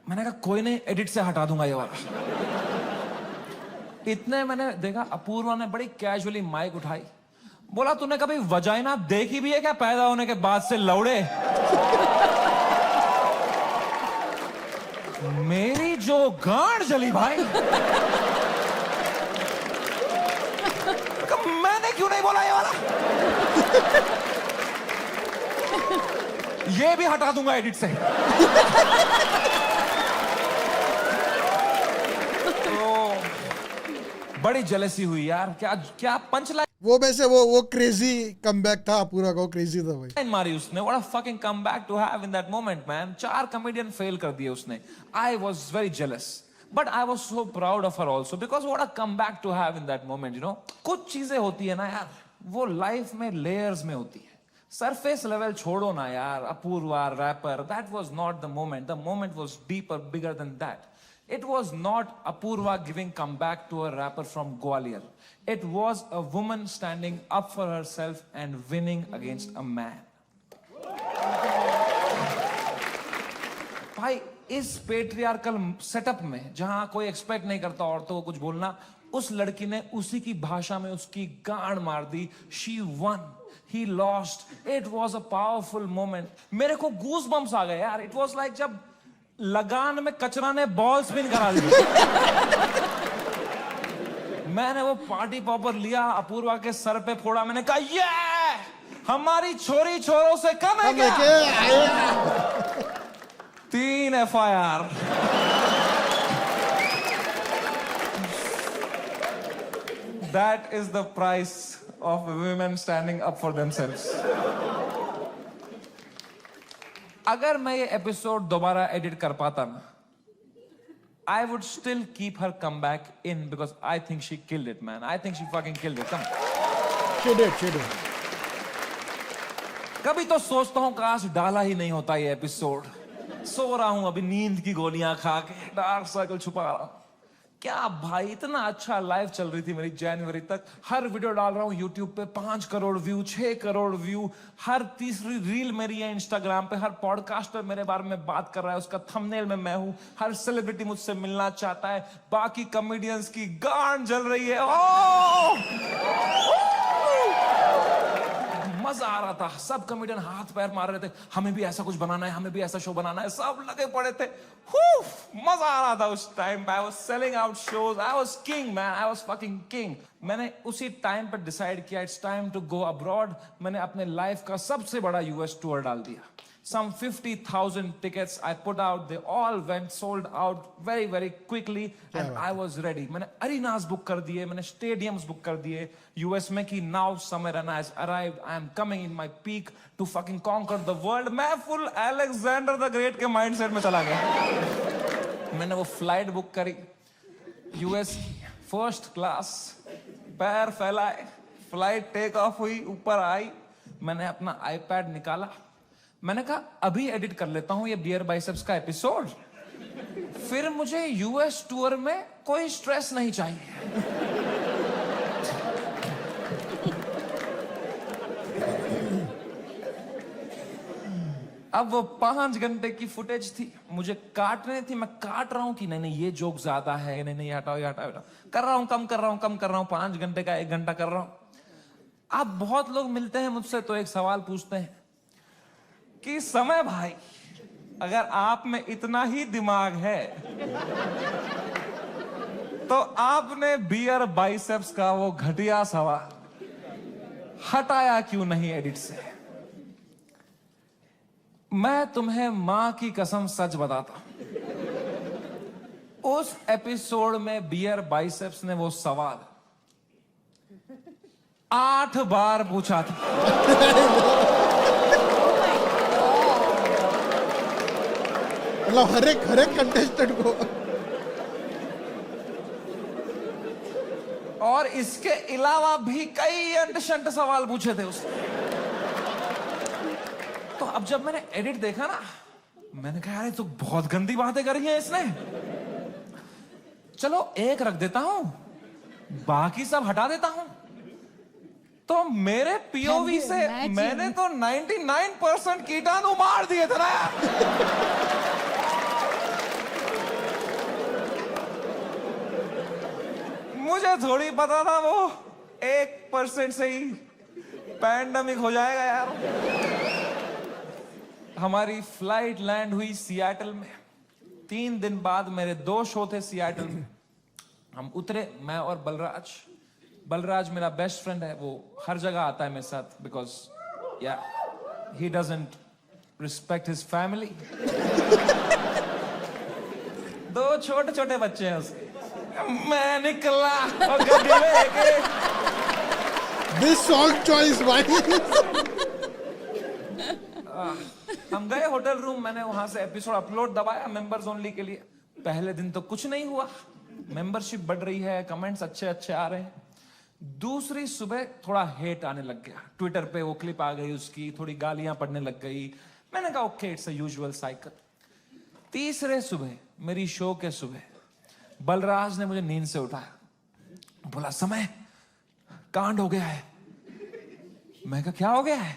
मैंने कहा, कोई नहीं, एडिट से हटा दूंगा ये वाला. इतने मैंने देखा, अपूर्वा ने बड़ी कैजुअली माइक उठाई. बोला, तूने कभी वजाइना देखी भी है क्या पैदा होने के बाद से लौड़े. मेरी जो गांड जली भाई. मैंने क्यों नहीं बोला ये वाला. ये भी हटा दूंगा एडिट से. बड़ी जेलसी हुई यार. क्या पंच लाइन वो वैसे वो क्रेजी कमबैक था. पूरा को क्रेजी था भाई. मारी उसने. What a fucking comeback to have in that moment man. 4 comedian fail कर दिए उसने. I was very jealous, but I was so proud of her also because what a comeback to have in that moment. You know, कुछ चीजें होती है ना यार, वो लाइफ में लेयर्स में होती है. सरफेस लेवल छोड़ो ना यार, Apoorva rapper, that was not the moment was deeper, bigger than that. It was not Apurva giving comeback to a rapper from Gwalior. It was a woman standing up for herself and winning against a man. भाई इस patriarchal setup में जहां कोई expect नहीं करता औरतों को कुछ बोलना, उस लड़की ने उसी की भाषा में उसकी गांड मार दी. She won. He lost. It was a powerful moment. मेरे को गूज बम्स आ गए यार. It was like जब लगान में कचरा ने बॉल स्पिन करा दी. मैंने वो पार्टी पॉपर लिया, अपूर्वा के सर पे फोड़ा. मैंने कहा ये हमारी छोरी छोरों से कम है क्या? 3 FIR. That is the price of women standing up for themselves. अगर मैं ये एपिसोड दोबारा एडिट कर पाता ना, I would still keep her comeback in because I think she killed it, man. I think she fucking killed it. Come on. She did. कभी तो सोचता हूँ काश डाला ही नहीं होता ये एपिसोड. सो रहा हूँ अभी नींद की गोलियां खा के, डार्क सर्कल छुपा रहा हूँ. क्या भाई, इतना अच्छा लाइव चल रही थी मेरी जनवरी तक. हर वीडियो डाल रहा हूँ यूट्यूब पे, 5 करोड़ व्यू, 6 करोड़ व्यू. हर तीसरी रील मेरी है इंस्टाग्राम पे. हर पॉडकास्टर मेरे बारे में बात कर रहा है, उसका थंबनेल में मैं हूँ. हर सेलिब्रिटी मुझसे मिलना चाहता है. बाकी कॉमेडियंस की गांड जल रही है. मजा आ रहा था. सब कॉमेडियन हाथ पैर मार रहे थे, हमें भी ऐसा कुछ बनाना है, हमें भी ऐसा शो बनाना है. सब लगे पड़े थे. मजा आ रहा था उस टाइम पे. I was selling out shows. I was king, man. I was fucking king. मैंने उसी टाइम पर डिसाइड किया it's time to go abroad. मैंने अपने लाइफ का सबसे बड़ा US टूर डाल दिया. Some 50,000 tickets I put out. They all went sold out very, very quickly, and I was ready. मैंने arenas book कर दिए, मैंने stadiums book कर दिए US में कि now Samarana has arrived. I am coming in my peak to fucking conquer the world. मैं full Alexander the Great के mindset में चला गया. मैंने वो flight book करी US first class. पैर फैलाए, flight take off हुई, ऊपर आई. मैंने अपना iPad निकाला. मैंने कहा अभी एडिट कर लेता हूं ये बियर बाइसेप्स का एपिसोड, फिर मुझे यूएस टूर में कोई स्ट्रेस नहीं चाहिए. अब वो 5 घंटे की फुटेज थी, मुझे काटने थी. मैं काट रहा हूं कि नहीं ये जोक ज्यादा है, नहीं हटाओ ये हटाओ. कर रहा हूं, कम कर रहा हूं. 5 घंटे का 1 घंटा कर रहा हूं. अब बहुत लोग मिलते हैं मुझसे तो एक सवाल पूछते हैं कि समय भाई, अगर आप में इतना ही दिमाग है तो आपने बियर बाइसेप्स का वो घटिया सवाल हटाया क्यों नहीं एडिट से? मैं तुम्हें मां की कसम सच बताता हूं, उस एपिसोड में बियर बाइसेप्स ने वो सवाल 8 बार पूछा था. मतलब हर एक कंटेस्टेंट को. और इसके अलावा भी कई अंट-शंट सवाल पूछे थे उसने. तो अब जब मैंने एडिट देखा ना, मैंने कहा यार ये तो बहुत गंदी बातें करी हैं इसने. चलो एक रख देता हूं, बाकी सब हटा देता हूं. तो मेरे पीओवी से मैंने तो 99% कीटाणु मार दिए थे ना यार. मुझे थोड़ी पता था वो 1% से ही पैंडेमिक हो जाएगा यार. हमारी फ्लाइट लैंड हुई सियाटल में. 3 दिन बाद मेरे 2 शो थे सियाटल में. हम उतरे, मैं और बलराज मेरा बेस्ट फ्रेंड है. वो हर जगह आता है मेरे साथ because he doesn't respect his family. 2 छोटे बच्चे हैं उसके. मैं निकला और गड्डी लेके. This song choice भाई. हम गए होटल रूम. मैंने वहां से एपिसोड अपलोड दबाया मेंबर्स ओनली के लिए. पहले दिन तो कुछ नहीं हुआ, मेंबरशिप बढ़ रही है, कमेंट्स अच्छे आ रहे हैं. दूसरी सुबह थोड़ा हेट आने लग गया, ट्विटर पे वो क्लिप आ गई उसकी, थोड़ी गालियां पड़ने लग गई। मैंने कहा okay, it's a usual cycle. तीसरे सुबह, मेरी शो के सुबह, बलराज ने मुझे नींद से उठाया, बोला समय कांड हो गया है। मैं कहा क्या हो गया है?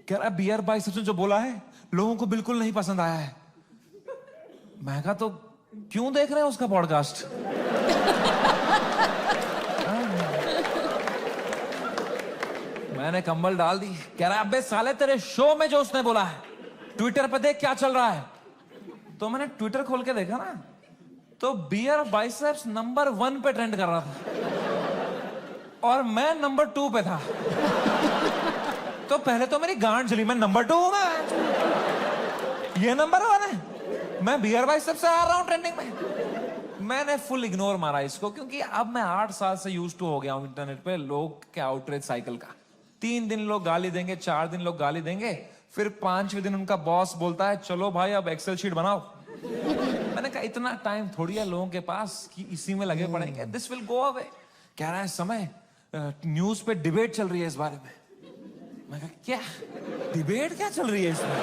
कह रहा बियर बाइसेप्स ने जो बोला है लोगों को बिल्कुल नहीं पसंद आया है। मैं कहा तो क्यों देख रहे हैं उसका पॉडकास्ट? मैंने कंबल डाल दी। कह रहा अबे साले तेरे शो में जो उसने बोला है ट्विटर पे देख क्या चल रहा है। तो मैंने ट्विटर खोल के देखा ना, तो बियर बाइसेप्स नंबर 1 पे ट्रेंड कर रहा था और मैं नंबर 2 पे था। तो पहले तो मेरी गांड जली, मैं नंबर 2 हूं, मैं ये नंबर 1 है, मैं बियर बाइसेप्स से आ रहा हूं ट्रेंडिंग में। मैंने फुल इग्नोर मारा इसको, क्योंकि अब मैं 8 साल से यूज्ड टू हो गया हूं इंटरनेट पे लोग के आउटरीच साइकिल का। 3 दिन लोग गाली देंगे, 4 दिन लोग गाली देंगे, फिर 5वें दिन उनका बॉस बोलता है चलो भाई अब एक्सेल शीट बनाओ। मैंने कहा इतना टाइम थोड़ी है लोगों के पास कि इसी में लगे पड़ेंगे, दिस विल गो अवे। कह रहा है समय न्यूज पे डिबेट चल रही है इस बारे में। मैं कहा क्या डिबेट क्या चल रही है इसमें?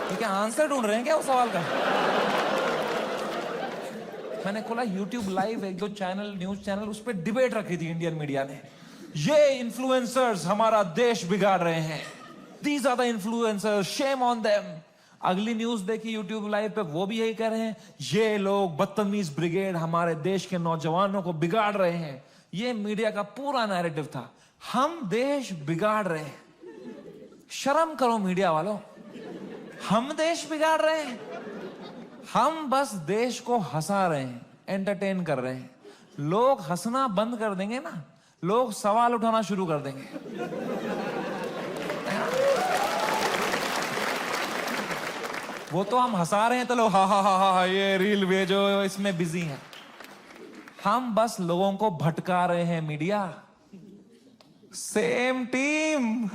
ठीक है, आंसर ढूंढ रहे हैं क्या उस सवाल का? मैंने खोला यूट्यूब लाइव, एक दो चैनल, न्यूज चैनल, उस पर डिबेट रखी थी इंडियन मीडिया ने। ये इन्फ्लुएंसर्स हमारा देश बिगाड़ रहे हैं, these are the influencers, shame on them. अगली न्यूज देखी यूट्यूब लाइव पे, वो भी यही कह रहे हैं ये लोग बदतमीज ब्रिगेड हमारे देश के नौजवानों को बिगाड़ रहे हैं। ये मीडिया का पूरा नैरेटिव था, हम देश बिगाड़ रहे हैं। शर्म करो मीडिया वालों, हम देश बिगाड़ रहे हैं? हम बस देश को हंसा रहे हैं, एंटरटेन कर रहे हैं। लोग हंसना बंद कर देंगे ना, लोग सवाल उठाना शुरू कर देंगे। वो तो हम हंसा रहे हैं तो लोग हा हा हा हा ये रील भेजो, इसमें बिजी हैं। हम बस लोगों को भटका रहे हैं media. Same team.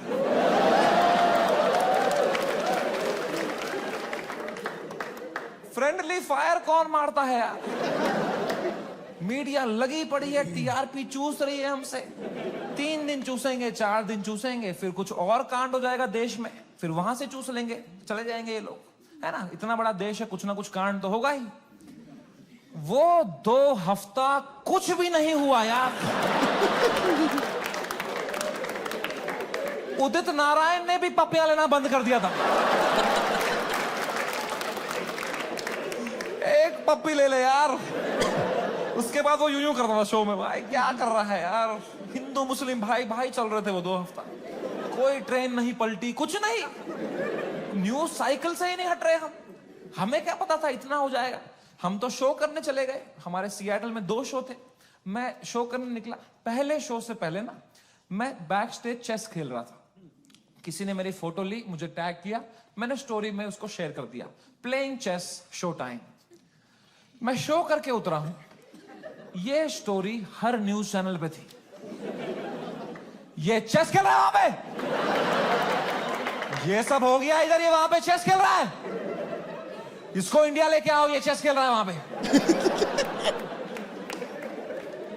Friendly fire कौन मारता है यार? मीडिया लगी पड़ी है, टीआरपी चूस रही है हमसे। 3 दिन चूसेंगे, 4 दिन चूसेंगे, फिर कुछ और कांड हो जाएगा देश में, फिर वहां से चूस लेंगे, चले जाएंगे ये लोग, है ना? इतना बड़ा देश है, कुछ ना कुछ कांड तो होगा ही। वो 2 हफ्ता कुछ भी नहीं हुआ यार। उदित नारायण ने भी पपियां लेना बंद कर दिया था। एक पप्पी ले ले यार, उसके बाद वो यूं करता था शो में, भाई क्या कर रहा है यार? हिंदू मुस्लिम भाई भाई चल रहे थे वो 2 हफ्ता, कोई ट्रेन नहीं पलटी, कुछ नहीं, न्यूज साइकिल से ही नहीं हट रहे हम। हमें क्या पता था इतना हो जाएगा? हम तो शो करने चले गए, हमारे सियाटल में 2 शो थे, मैं शो करने निकला। पहले शो से पहले ना मैं बैक स्टेज चेस खेल रहा था, किसी ने मेरी फोटो ली, मुझे टैग किया, मैंने स्टोरी में उसको शेयर कर दिया, प्लेइंग चेस शो टाइम। मैं शो करके उतरा हूं, ये स्टोरी हर न्यूज चैनल पे थी, ये चेस खेल रहा है वहां पे, ये सब हो गया इधर, ये वहां पे चेस खेल रहा है, इसको इंडिया लेके आओ, ये चेस खेल रहा है वहां पे।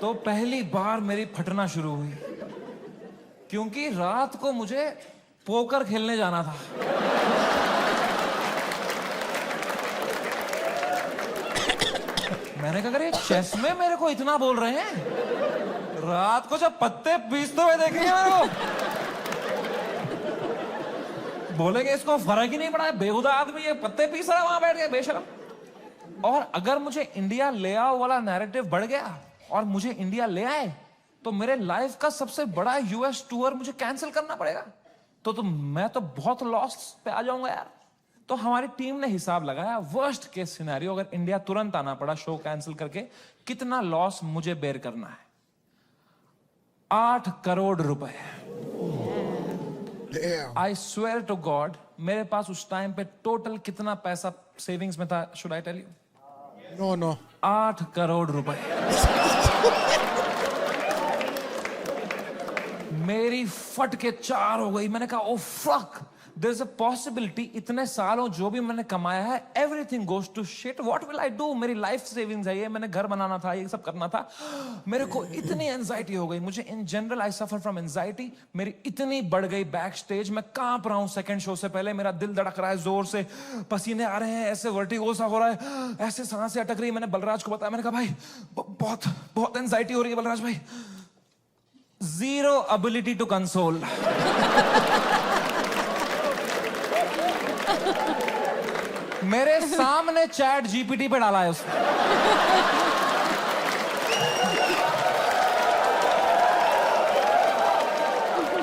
तो पहली बार मेरी फटना शुरू हुई, क्योंकि रात को मुझे पोकर खेलने जाना था। मैंने कहा अरे चेस में मेरे को इतना बोल रहे हैं, रात को जब पत्ते पीसते हुए देखेंगे मेरे को, बोलेंगे इसको फर्क ही नहीं पड़ा है, बेहुदा आदमी ये पत्ते पीस रहा है वहां बैठ के, बेशरम। और अगर मुझे इंडिया ले आओ वाला नैरेटिव बढ़ गया और मुझे इंडिया ले आए, तो मेरे लाइफ का सबसे बड़ा यूएस टूर मुझे कैंसिल करना पड़ेगा, तो मैं तो बहुत लॉस पे आ जाऊंगा यार। तो हमारी टीम ने हिसाब लगाया, वर्स्ट केस सिनेरियो अगर इंडिया तुरंत आना पड़ा शो कैंसिल करके, कितना लॉस मुझे बेयर करना है? 8 करोड़ रुपए। आई स्वेयर टू गॉड, मेरे पास उस टाइम पे टोटल कितना पैसा सेविंग्स में था, should I tell you? No 8 crore रुपए। मेरी फट के 4 हो गई। मैंने कहा oh fuck, there is a possibility इतने सालों जो भी मैंने कमाया है everything goes to shit. What will I do? मेरी लाइफ सेविंग्स है ये, मैंने घर बनाना था, ये सब करना था. मेरे को इतनी एंजाइटी हो गई. मुझे in general I suffer from anxiety. मेरी इतनी बढ़ गई बैक स्टेज, मैं कांप रहा हूं सेकंड शो से पहले. मेरा दिल धड़क रहा है जोर से, पसीने आ रहे हैं, ऐसे वर्टिगो सा हो रहा है, ऐसे सांसें अटक रही है. मैंने बलराज को बताया, मैंने कहा भाई बहुत बहुत एंजाइटी हो रही है बलराज भाई. Zero ability to console. मेरे सामने चैट जीपीटी पे डाला है उसने.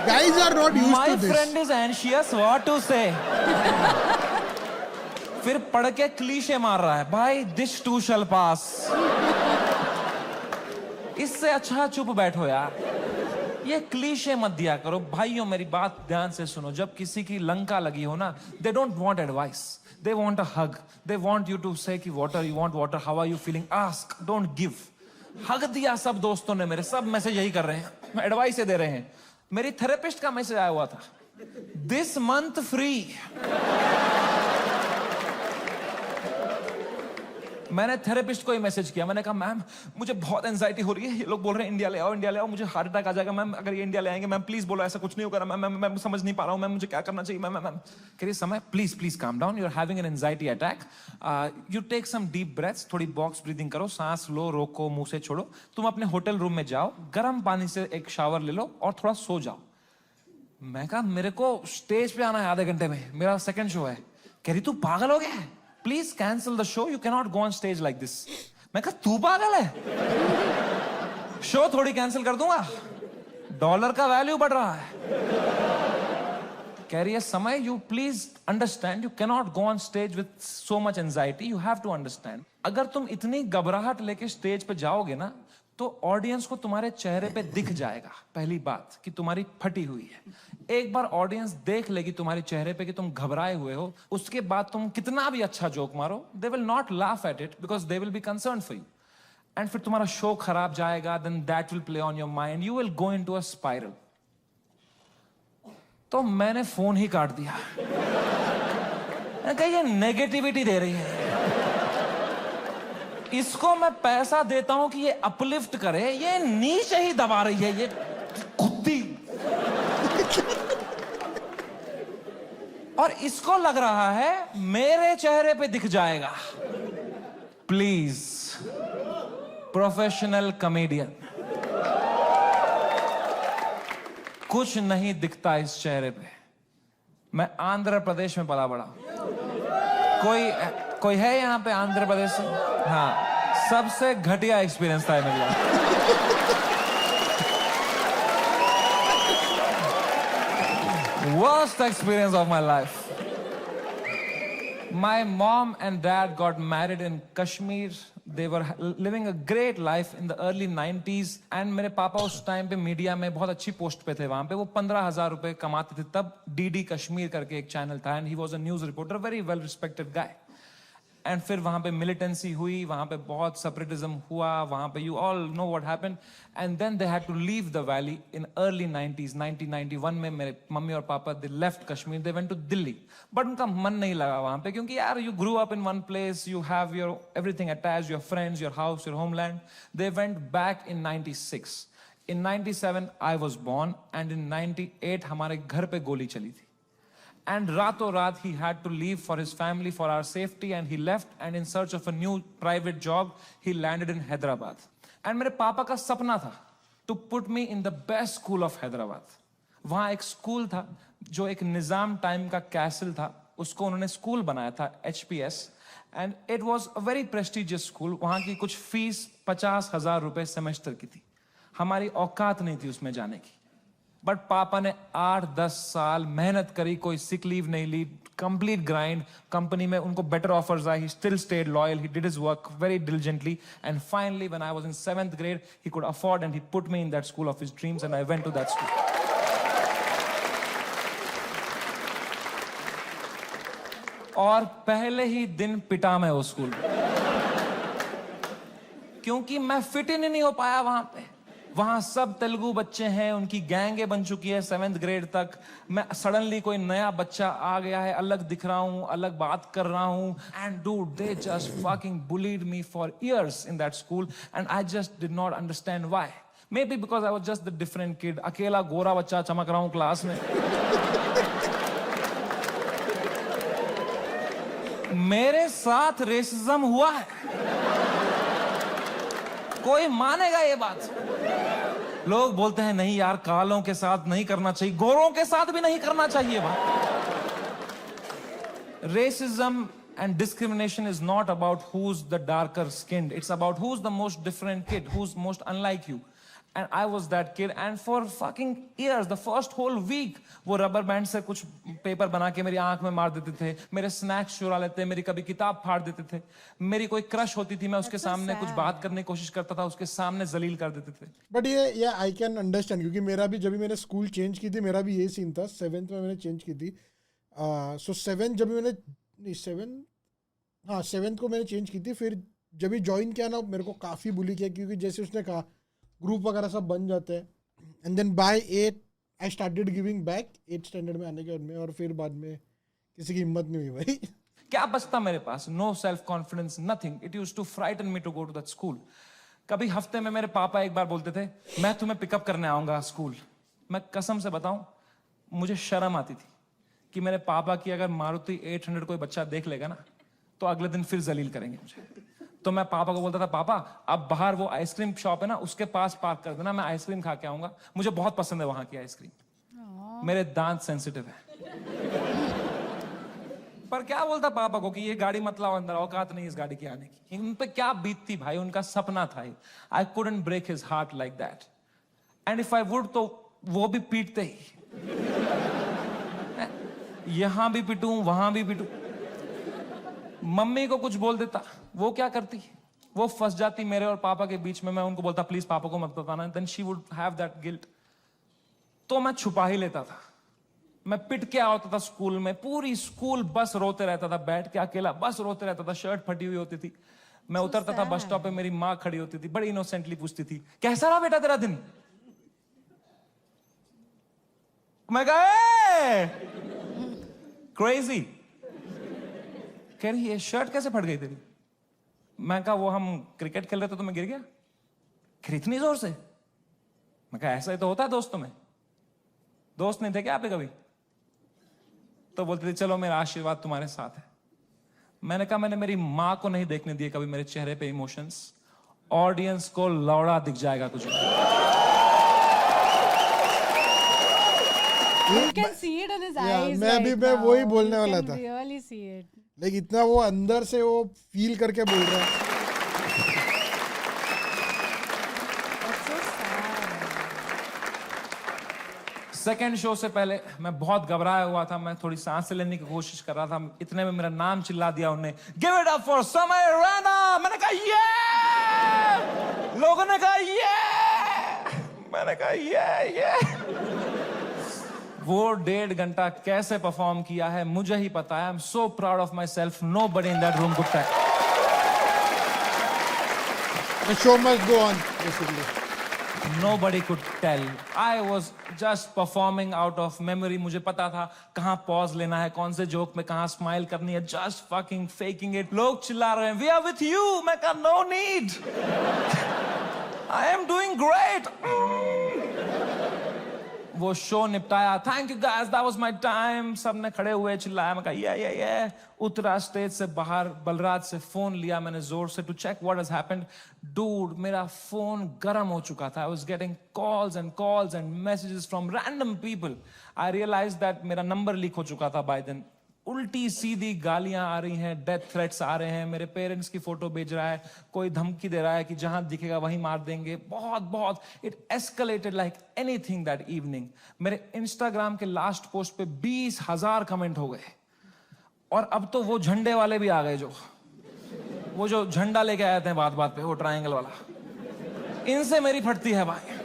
Guys are not used My to this. friend is anxious. What to say? फिर पढ़ के क्लीशे मार रहा है, भाई दिस टू शैल पास. इससे अच्छा चुप बैठो यार. ये क्लीशे मत दिया करो भाइयों. मेरी बात ध्यान से सुनो. जब किसी की लंका लगी हो ना, they don't want advice, they want a hug. They want you to say कि water, you want water, how are you feeling, ask, don't give. Hug दिया सब दोस्तों ने मेरे, सब मैसेज यही कर रहे हैं, एडवाइस दे रहे हैं. मेरी थेरेपिस्ट का मैसेज आया हुआ था, दिस मंथ फ्री. मैंने थेरेपिस्ट को ही मैसेज किया. मैंने कहा मैम मुझे बहुत एंजाइटी हो रही है, ये लोग बोल रहे हैं इंडिया ले आओ, इंडिया ले आओ, मुझे हार्ट अटैक आ जाएगा मैम अगर ये इंडिया ले आएंगे. मैम प्लीज बोलो ऐसा कुछ नहीं होगा. मैम समझ नहीं पा रहा हूँ मैम, मुझे क्या करना चाहिए मैम. मैम कह रही Samay please please calm down, you are having an anxiety attack, you take some deep breaths, थोड़ी बॉक्स ब्रीदिंग करो, सांस लो, रोको, मुंह से छोड़ो. तुम अपने होटल रूम में जाओ, गर्म पानी से एक शावर ले लो और थोड़ा सो जाओ. मैं कहा मेरे को स्टेज पे आना है आधे घंटे में, मेरा सेकंड शो है. कह रही तू पागल हो गया है, please cancel the show, you can not go on stage like this. मैं कहा तू पागल है, शो थोड़ी कैंसिल कर दूंगा, डॉलर का वैल्यू बढ़ रहा है. कह रही है Samay you please understand, you can not go on stage with so much anxiety, you have to understand. अगर तुम इतनी घबराहट लेके स्टेज पे जाओगे ना तो ऑडियंस को तुम्हारे चेहरे पे दिख जाएगा पहली बात कि तुम्हारी फटी हुई है. एक बार ऑडियंस देख लेगी तुम्हारे चेहरे पे कि तुम घबराए हुए हो, उसके बाद तुम कितना भी अच्छा जोक मारो, they will not laugh at it because they will be concern for you. And फिर तुम्हारा शो खराब जाएगा, then that will play on your mind, you will go into a spiral. तो मैंने फोन ही काट दिया. मैंने कहा ये नेगेटिविटी दे रही है, इसको मैं पैसा देता हूं कि ये अपलिफ्ट करे, ये नीचे ही दबा रही है, ये कुत्ती. और इसको लग रहा है मेरे चेहरे पे दिख जाएगा. प्लीज प्रोफेशनल कॉमेडियन, कुछ नहीं दिखता इस चेहरे पे. मैं आंध्र प्रदेश में पला बड़ा. कोई है यहां पे आंध्र प्रदेश से? हाँ, सबसे घटिया एक्सपीरियंस था मेरे लिए. Worst experience of my life. My mom and dad got married in Kashmir. They were living a great life in the early 90s. And मेरे पापा उस टाइम पे मीडिया में बहुत अच्छी पोस्ट पे थे. वहां पे वो 15,000 रुपए कमाते थे. तब DD कश्मीर करके एक चैनल था, and he was a news reporter, very well respected guy. And फिर वहां पे मिलिटेंसी हुई, वहां पे बहुत सेपरेटिज्म हुआ, वहां पे you all know what happened. And then they had to leave the valley in early 90s. 1991 में मेरे मम्मी और पापा they left Kashmir, they went to Delhi. But उनका मन नहीं लगा वहां पे, क्योंकि यार you grew up in one place, you have your everything attached, your friends, your house, your homeland. They went back in 96. In 97 I was born and in 98 हमारे घर पे गोली चली थी. And rato raat he had to leave for his family, for our safety, and he left, and in search of a new private job he landed in Hyderabad. And मेरे पापा का सपना था to put me in the best school of Hyderabad. वहाँ एक school था जो एक निजाम टाइम का कैसल था, उसको उन्होंने स्कूल बनाया था, HPS, and it was a very prestigious school. वहाँ की कुछ फीस 50,000 रुपए सेमेस्टर की थी. हमारी औकात नहीं थी उसमें जाने की. बट पापा ने 8-10 साल मेहनत करी, कोई सिक लीव नहीं ली, कंप्लीट ग्राइंड. कंपनी में उनको बेटर ऑफर्स आए, he still stayed loyal, he did his work very diligently, and finally when I was in 7th grade he could afford and he put me in that school of his dreams and I went to that school. और पहले ही दिन पिटा मैं उस school, क्योंकि मैं fit in नहीं हो पाया वहां पे. वहां सब तेलुगु बच्चे हैं, उनकी गैंगे बन चुकी है 7th ग्रेड तक। मैं सडनली कोई नया बच्चा आ गया है, अलग दिख रहा हूं, अलग बात कर रहा हूं, and dude they just fucking bullied me for years in that school and I just did not understand why. May be because I was just the different kid, अकेला गोरा बच्चा चमक रहा हूं क्लास में। मेरे साथ रेसिज्म हुआ है, कोई मानेगा ये बात? लोग बोलते हैं नहीं यार, कालों के साथ नहीं करना चाहिए, गोरों के साथ भी नहीं करना चाहिए। Racism and discrimination is not about who's the darker skinned. It's about who's the most different kid, who's most unlike you. And I was that kid. And for fucking years, the first whole week, वो rubber band से कुछ paper बना के मेरी आंख में मार देते थे, मेरे स्नैक्स चुरा लेते, मेरी कभी किताब फाड़ देते थे, मेरी कोई क्रश होती थी, मैं उसके सामने कुछ बात करने की कोशिश करता था, उसके सामने जलील कर देते थे। बट ये आई कैन अंडरस्टैंड, क्योंकि मेरा भी जब भी मैंने स्कूल चेंज की थी, मेरा भी ये सीन था। 7th में मैंने चेंज की थी। सो 7th जब भी मैंने 7th को मैंने चेंज की थी। फिर जब भी ज्वाइन किया ना, मेरे को काफ़ी बुली किया, क्योंकि जैसे उसने कहा ग्रुप वगैरह सब बन जाते हैं। And then by 8 I started giving back 8th standard में आने के बाद में। और फिर बाद में किसी की हिम्मत नहीं हुई भाई। क्या बचता मेरे पास? No self confidence, nothing. It used to frighten me to go to that school. कभी हफ्ते में मेरे पापा एक बार बोलते थे, मैं तुम्हें पिकअप करने आऊंगा स्कूल। मैं कसम से बताऊं, मुझे शर्म आती थी कि मेरे पापा की अगर मारुति 800 कोई बच्चा देख लेगा ना, तो अगले दिन फिर जलील करेंगे मुझे। तो मैं पापा को बोलता था, पापा अब बाहर वो आइसक्रीम शॉप है ना, उसके पास पार्क कर देना, मैं आइसक्रीम खा के आऊंगा, मुझे बहुत पसंद है वहां की आइसक्रीम, मेरे दांत सेंसिटिव है। पर क्या बोलता पापा को कि ये गाड़ी मत लाओ अंदर, औकात नहीं इस गाड़ी की आने की। उन पे क्या बीतती भाई, उनका सपना था। I couldn't break his heart like that, and if I would तो वो भी पीटते ही, यहां भी पिटूं वहां भी पिटूं। मम्मी को कुछ बोल देता, वो क्या करती, वो फंस जाती मेरे और पापा के बीच में। मैं उनको बोलता प्लीज पापा को मत बताना, then she would have that guilt. तो मैं छुपा ही लेता था। मैं पिट के आता था स्कूल में, पूरी स्कूल बस रोते रहता था, बैठ के अकेला बस रोते रहता था, शर्ट फटी हुई होती थी। मैं उतरता था बस स्टॉप पे, मेरी माँ खड़ी होती थी, बड़ी इनोसेंटली पूछती थी, कैसा रहा बेटा तेरा दिन? मैं कहा क्रेजी। कह रही ये शर्ट कैसे फट गई तेरी? मैं कहा वो हम क्रिकेट खेल रहे थे तो मैं गिर गया। फिर इतनी जोर से? मैं कहा ऐसा ही तो होता है दोस्तों में, दोस्त नहीं थे क्या आपके कभी? तो बोलते थे चलो मेरा आशीर्वाद तुम्हारे साथ है। मैंने कहा मैंने मेरी मां को नहीं देखने दिए कभी मेरे चेहरे पे इमोशंस, ऑडियंस को लौड़ा दिख जाएगा कुछ। You can see it in his eyes. मैं वही बोलने वाला था। Really see it. लेकिन इतना वो अंदर से वो फील करके बोल रहा है। That's so sad. Second show से पहले मैं बहुत घबराया हुआ था, मैं थोड़ी सांस लेने की कोशिश कर रहा था। इतने में मेरा नाम चिल्ला दिया उन्होंने, गिव इट अप फॉर समय रैना। मैंने कहा ये, लोगों ने कहा ये, मैंने कहा ये। वो 1.5 घंटा कैसे परफॉर्म किया है मुझे ही पता है। I am so proud of myself, nobody in that room could tell. The show must go on, basically. Nobody could tell. I was just performing out of memory. मुझे पता था कहाँ पॉज लेना है, कौन से जोक में कहाँ स्माइल करनी है, just fucking faking it. लोग चिल्ला रहे हैं, we are with you. मैं कहा no need. I am doing great. वो शो निपटाया, thank you guys, that was my time. सबने खड़े हुए चिल्लाया, मैं कहा ये। उतरा स्टेज से बाहर, बलराज से फोन लिया मैंने जोर से to check what has happened. Dude मेरा फोन गर्म हो चुका था। I was getting calls and messages from random people. I realise that मेरा नंबर लीक हो चुका था बाय देन। उल्टी सीधी गालियां आ रही हैं, डेथ थ्रेट्स आ रहे हैं, मेरे पेरेंट्स की फोटो भेज रहा है, कोई धमकी दे रहा है कि जहां दिखेगा वहीं मार देंगे। बहुत it escalated like anything that evening. मेरे इंस्टाग्राम के लास्ट पोस्ट पे 20,000 कमेंट हो गए। और अब तो वो झंडे वाले भी आ गए, वो जो झंडा लेके आए थे बात पे, वो ट्रायंगल वाला। इनसे मेरी फटती है भाई,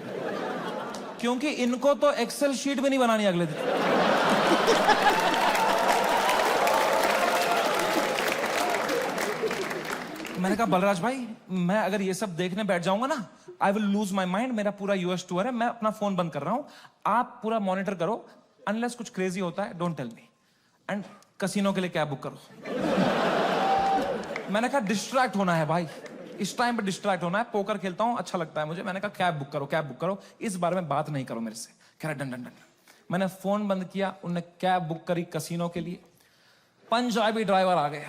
क्योंकि इनको तो एक्सेल शीट भी नहीं बनानी अगले दिन। मैंने कहा बलराज भाई, मैं अगर ये सब देखने बैठ जाऊंगा ना I will lose my mind, मेरा पूरा यूएस टूर है, मैं अपना फोन बंद कर रहा हूं, आप पूरा मॉनिटर करो, अनलेस कुछ क्रेजी होता है don't tell me, and casino के लिए कैब बुक करो। मैंने कहा डिस्ट्रैक्ट होना है भाई, इस टाइम पे डिस्ट्रैक्ट होना है, पोकर खेलता हूं अच्छा लगता है मुझे। मैंने कहा कैब बुक करो, कैब बुक करो, इस बारे में बात नहीं करो मेरे से। कह रहा डन डन डन। मैंने फोन बंद किया, उनने कैब बुक करी कसिनो के लिए, पंजाबी ड्राइवर आ गया।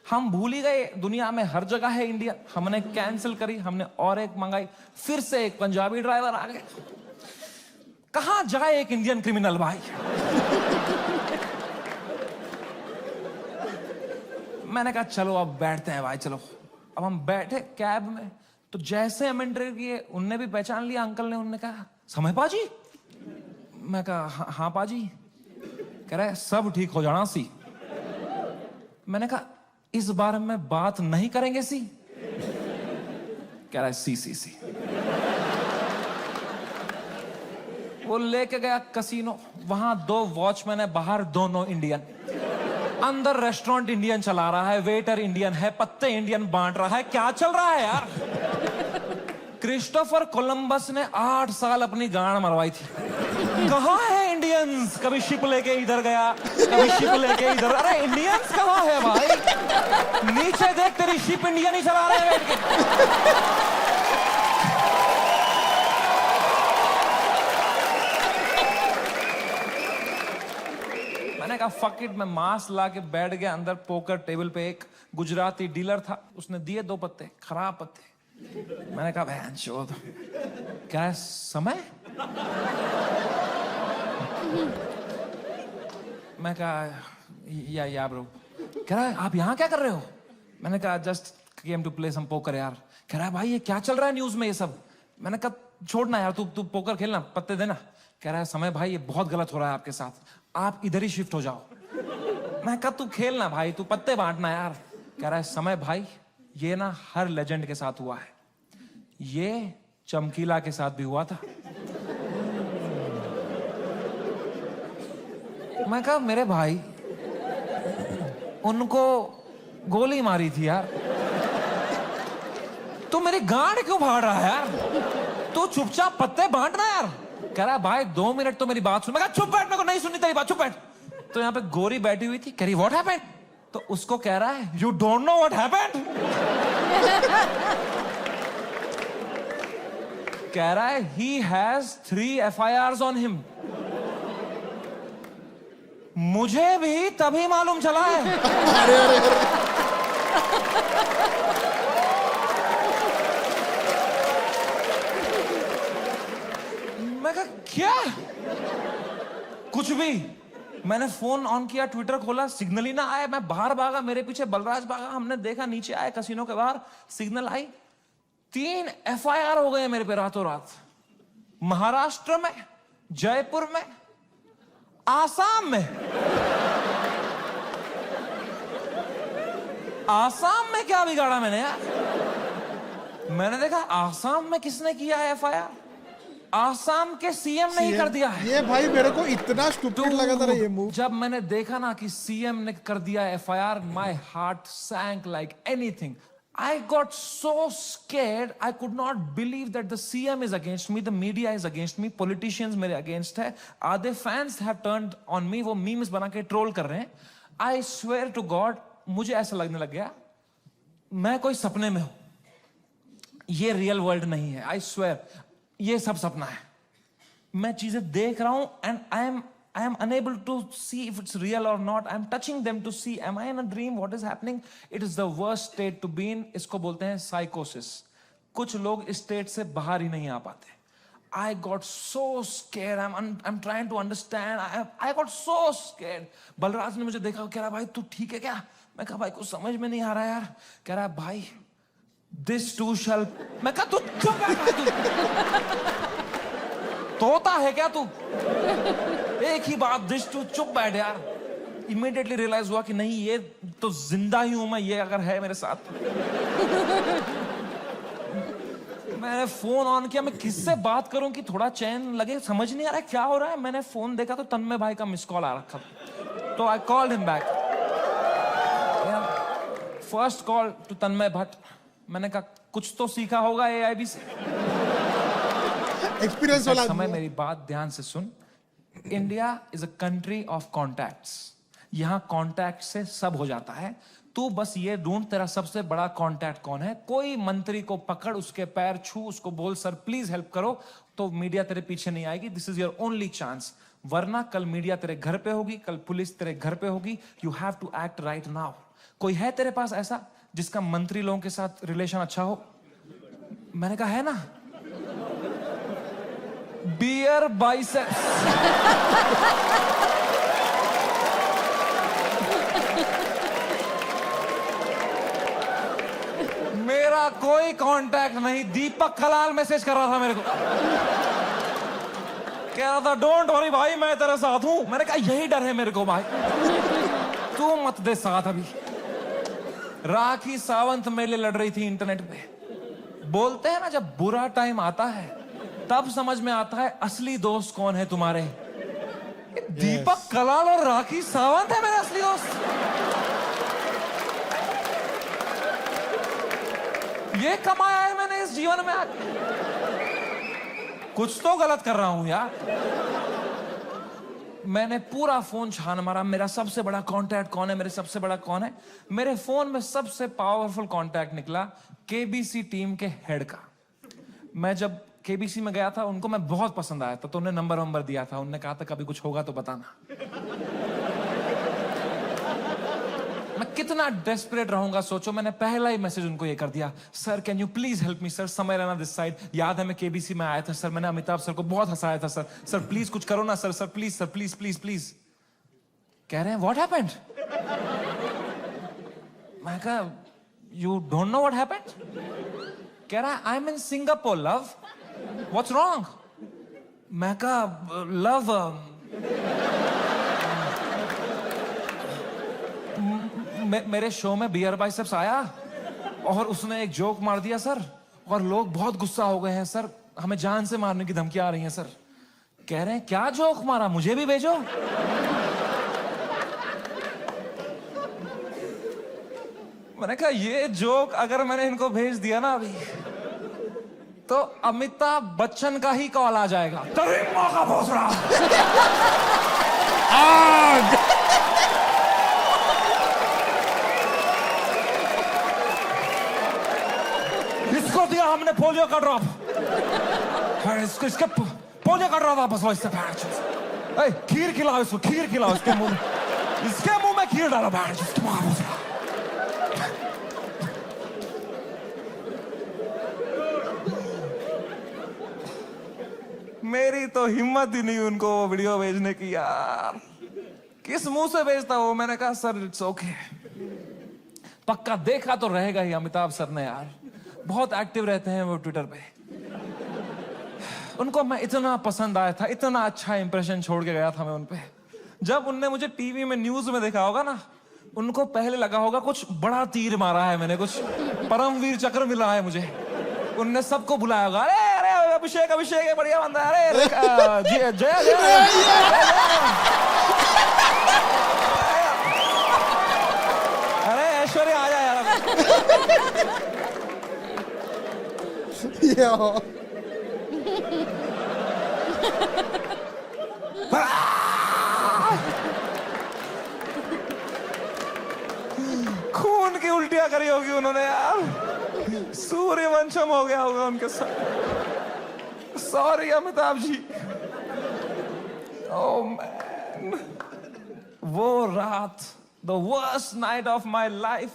हम भूल ही गए दुनिया में हर जगह है इंडियन, हमने कैंसिल करी, हमने और एक मंगाई, फिर से एक पंजाबी ड्राइवर आ गया। कहां जाए एक इंडियन क्रिमिनल भाई। मैंने कहा चलो अब बैठते हैं भाई, चलो। अब हम बैठे कैब में, तो जैसे हम एंटर किए उनने भी पहचान लिया अंकल ने। उनने कहा समय पाजी। मैं कहा हाँ पाजी। कह रहा है सब ठीक हो जाना सी। मैंने कहा इस बारे में बात नहीं करेंगे सी। कह रहा है सी। वो लेके गया कसिनो, वहां 2 वॉचमैन है, बाहर दोनों इंडियन। अंदर रेस्टोरेंट इंडियन चला रहा है, वेटर इंडियन है, पत्ते इंडियन बांट रहा है। क्या चल रहा है यार। क्रिस्टोफर कोलंबस ने 8 साल अपनी गांड मरवाई थी। कहां है इंडियंस। कभी शिप लेके इधर गया, कभी शिप लेके इधर। अरे इंडियंस कहां है भाई। नीचे देख तेरी शिप इंडियन ही चला रहे हैं बैठ के। मैंने कहा फक इट, मैं मास्क ला के बैठ गया अंदर। पोकर टेबल पे एक गुजराती डीलर था, उसने दिए 2 पत्ते, खराब पत्ते। मैंने कहा बहन चोद, क्या समय। मैं कहा या ब्रो। कह रहा है आप यहाँ क्या कर रहे हो। मैंने कहा just came to play some poker यार। कह रहा है भाई ये क्या चल रहा है न्यूज में ये सब। मैंने कहा छोड़ना यार, तू पोकर खेलना, पत्ते देना। कह रहा है समय भाई ये बहुत गलत हो रहा है आपके साथ, आप इधर ही शिफ्ट हो जाओ। मैं कहा तू खेलना भाई, तू पत्ते बांटना यार। कह रहा है समय भाई ये ना हर लेजेंड के साथ हुआ है, ये चमकीला के साथ भी हुआ था। मैं कहा मेरे भाई उनको गोली मारी थी यार, तू मेरी गांड क्यों फाड़ रहा है यार। तू चुपचाप पत्ते बांटना यार। कह रहा है भाई 2 मिनट तो मेरी बात सुन। मैं कहा चुप बैठ, मेरे को नहीं सुननी तेरी बात, चुप बैठ। तो यहाँ पे गोरी बैठी हुई थी, कह रही व्हाट हैपेंड। तो उसको कह रहा है you don't know what happened. कह रहा है he has 3 FIRs on him. मुझे भी तभी मालूम चला है। मैं कहा क्या कुछ भी। मैंने फोन ऑन किया, ट्विटर खोला, सिग्नल ही ना आया। मैं बाहर भागा, मेरे पीछे बलराज भागा। हमने देखा नीचे आए कसिनो के बाहर, सिग्नल आई, 3 FIR हो गए मेरे पे रातों रात। महाराष्ट्र में, जयपुर में, आसाम में। आसाम में क्या बिगाड़ा मैंने यार। मैंने देखा आसाम में किसने किया है FIR। आसाम के सीएम ने ही कर दिया है। ये भाई मेरे को इतना स्टूपिड लगा था ये मूव। जब मैंने देखा ना कि सीएम ने कर दिया FIR, my heart sank like anything. I got so scared, I could not believe that the CM is against me, the media is against me, politicians मेरे against है, आधे fans have turned on me, वो memes बना के troll कर रहे हैं। I swear to God, मुझे ऐसा लगने लग गया मैं कोई सपने में हूं, ये रियल वर्ल्ड नहीं है। I swear, ये सब सपना है। मैं चीजें देख रहा हूं and I am unable to see if it's real or not. I am touching them to see, am I in a dream? What is happening? It is the worst state to be in. इसको बोलते हैं psychosis. कुछ लोग इस state से बाहर ही नहीं आ पाते। I got so scared. I'm trying to understand. I got so scared. Balraj ने मुझे देखा, कह रहा भाई तू ठीक है क्या। मैं कहा भाई कुछ समझ में नहीं आ रहा यार। कह रहा भाई this too shall। मैं कहा तू चुप है भाई, तू तोता है क्या तू। एक ही बात दिस टू, चुप बैठ यार। इमीडिएटली रियलाइज हुआ कि नहीं ये तो जिंदा ही हूं मैं, ये अगर है मेरे साथ। मैंने फोन ऑन किया, मैं किससे बात करूं कि थोड़ा चैन लगे, समझ नहीं आ रहा है क्या हो रहा है। मैंने फोन देखा तो तन्मय भाई का मिस कॉल आ रखा था, तो I called him back. First call to Tanmay Bhatt. मैंने कहा कुछ तो सीखा होगा AIB से। एक्सपीरियंस वाला समय मेरी बात ध्यान से सुन. India is a country of contacts. यहाँ कॉन्टैक्ट से सब हो जाता है. तू बस ये ढूंढ तेरा सबसे बड़ा कॉन्टैक्ट कौन है. कोई मंत्री को पकड़, उसके पैर छू, उसको बोल सर प्लीज हेल्प करो, तो मीडिया तेरे पीछे नहीं आएगी. This is your only chance. वरना कल मीडिया तेरे घर पे होगी, कल पुलिस तेरे घर पे होगी. You have to act right now. कोई है तेरे पास ऐसा जिसका मंत्री लोगों के साथ रिलेशन अच्छा हो? मैंने कहा है ना. Beer biceps. मेरा कोई कांटेक्ट नहीं. दीपक कलाल मैसेज कर रहा था मेरे को, कह रहा था डोंट वरी भाई मैं तेरे साथ हूं. मैंने कहा यही डर है मेरे को भाई, तू मत दे साथ. अभी राखी सावंत मेरे लिए लड़ रही थी इंटरनेट पे. बोलते हैं ना जब बुरा टाइम आता है तब समझ में आता है असली दोस्त कौन है तुम्हारे. दीपक कलाल और राखी सावंत है मेरे असली दोस्त. ये कमाया है मैंने इस जीवन में आके. कुछ तो गलत कर रहा हूं यार. मैंने पूरा फोन छान मारा, मेरा सबसे बड़ा कांटेक्ट कौन है, मेरे सबसे बड़ा कौन है. मेरे फोन में सबसे पावरफुल कांटेक्ट निकला केबीसी टीम के हेड का. मैं जब केबीसी में गया था उनको मैं बहुत पसंद आया था, तो उन्हें नंबर दिया था. उन्होंने कहा था कभी कुछ होगा तो बताना. मैं कितना डेस्परेट रहूंगा सोचो. मैंने पहला ही मैसेज उनको ये कर दिया, sir can you please help me sir, समय रहना दिस साइड. याद है मैं केबीसी में आया था सर, मैंने अमिताभ सर को बहुत हंसाया था सर. सर प्लीज कुछ करो ना sir. Sir please sir, please please please. कह रहे हैं व्हाट हैपेंड. मैं कहा you don't know what happened. कह रहा है I M in Singapore love, what's wrong. मैं कहा लव मेरे शो में बियर बाइसेप्स आया और उसने एक जोक मार दिया सर, और लोग बहुत गुस्सा हो गए हैं सर, हमें जान से मारने की धमकी आ रही है सर. कह रहे हैं क्या जोक मारा, मुझे भी भेजो. मैंने कहा ये जोक अगर मैंने इनको भेज दिया ना अभी तो अमिताभ बच्चन का ही कॉल आ जाएगा. तेरी मां का भोसड़ा. इसको दिया हमने पोलियो का ड्रॉप. इसके पोलियो का ड्रॉप वापस लो इससे. खीर खिलाओ इसको, खीर खिलाओ इसके मुंह में. इसके मुंह में खीर डालो. मेरी तो हिम्मत ही नहीं उनको वो वीडियो भेजने की यार. किस मुंह से भेजता वो. मैंने कहा सर इट्स ओके. पक्का देखा तो रहेगा ही अमिताभ सर ने यार, बहुत एक्टिव रहते हैं वो ट्विटर पे. उनको मैं इतना पसंद आया था, इतना अच्छा इंप्रेशन छोड़ के गया था मैं उन पे. जब उनने मुझे टीवी में न्यूज में देखा होगा ना, उनको पहले लगा होगा कुछ बड़ा तीर मारा है मैंने, कुछ परमवीर चक्र मिला है मुझे. उनने सबको बुलाया होगा, अरे अरे अभिषेक अभिषेक है बढ़िया बंदा. अरे जय जय अरे ऐश्वर्या आ जाए यार. खून की उल्टियां करी होगी उन्होंने यार. सूर्यवंशम हो गया होगा उनके साथ. Sorry Amitabh ji. Oh man, वो रात, the worst night of my life.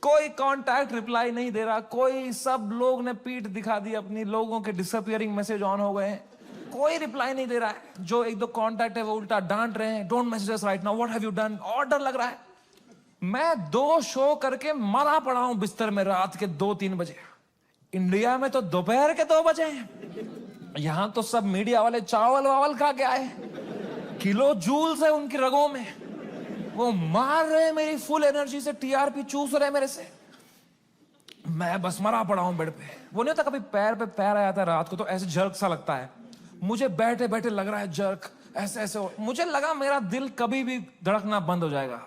कोई कांटेक्ट रिप्लाई नहीं दे रहा, कोई, सब लोग ने पीठ दिखा दी अपनी. लोगों के डिसअपियरिंग मैसेज ऑन हो गए हैं, कोई रिप्लाई नहीं दे रहा है. जो एक दो कांटेक्ट है वो उल्टा डांट रहे हैं, don't message us right now, what have you done. और डर लग रहा है. मैं 2 शो करके मरा पड़ा हूं बिस्तर में रात के 2-3 बजे. इंडिया में तो दोपहर के 2 बजे हैं. यहां तो सब मीडिया वाले चावल वावल खा के आए, किलो जूल्स है उनकी रगों में. वो मार रहे मेरी फुल एनर्जी से, टीआरपी चूस रहे मेरे से. मैं बस मरा पड़ा हूं बेड पे. वो नहीं होता कभी पैर पे पैर आ जाता है रात को तो ऐसे जर्क सा लगता है. मुझे बैठे बैठे लग रहा है जर्क, ऐसे ऐसे. मुझे लगा मेरा दिल कभी भी धड़कना बंद हो जाएगा.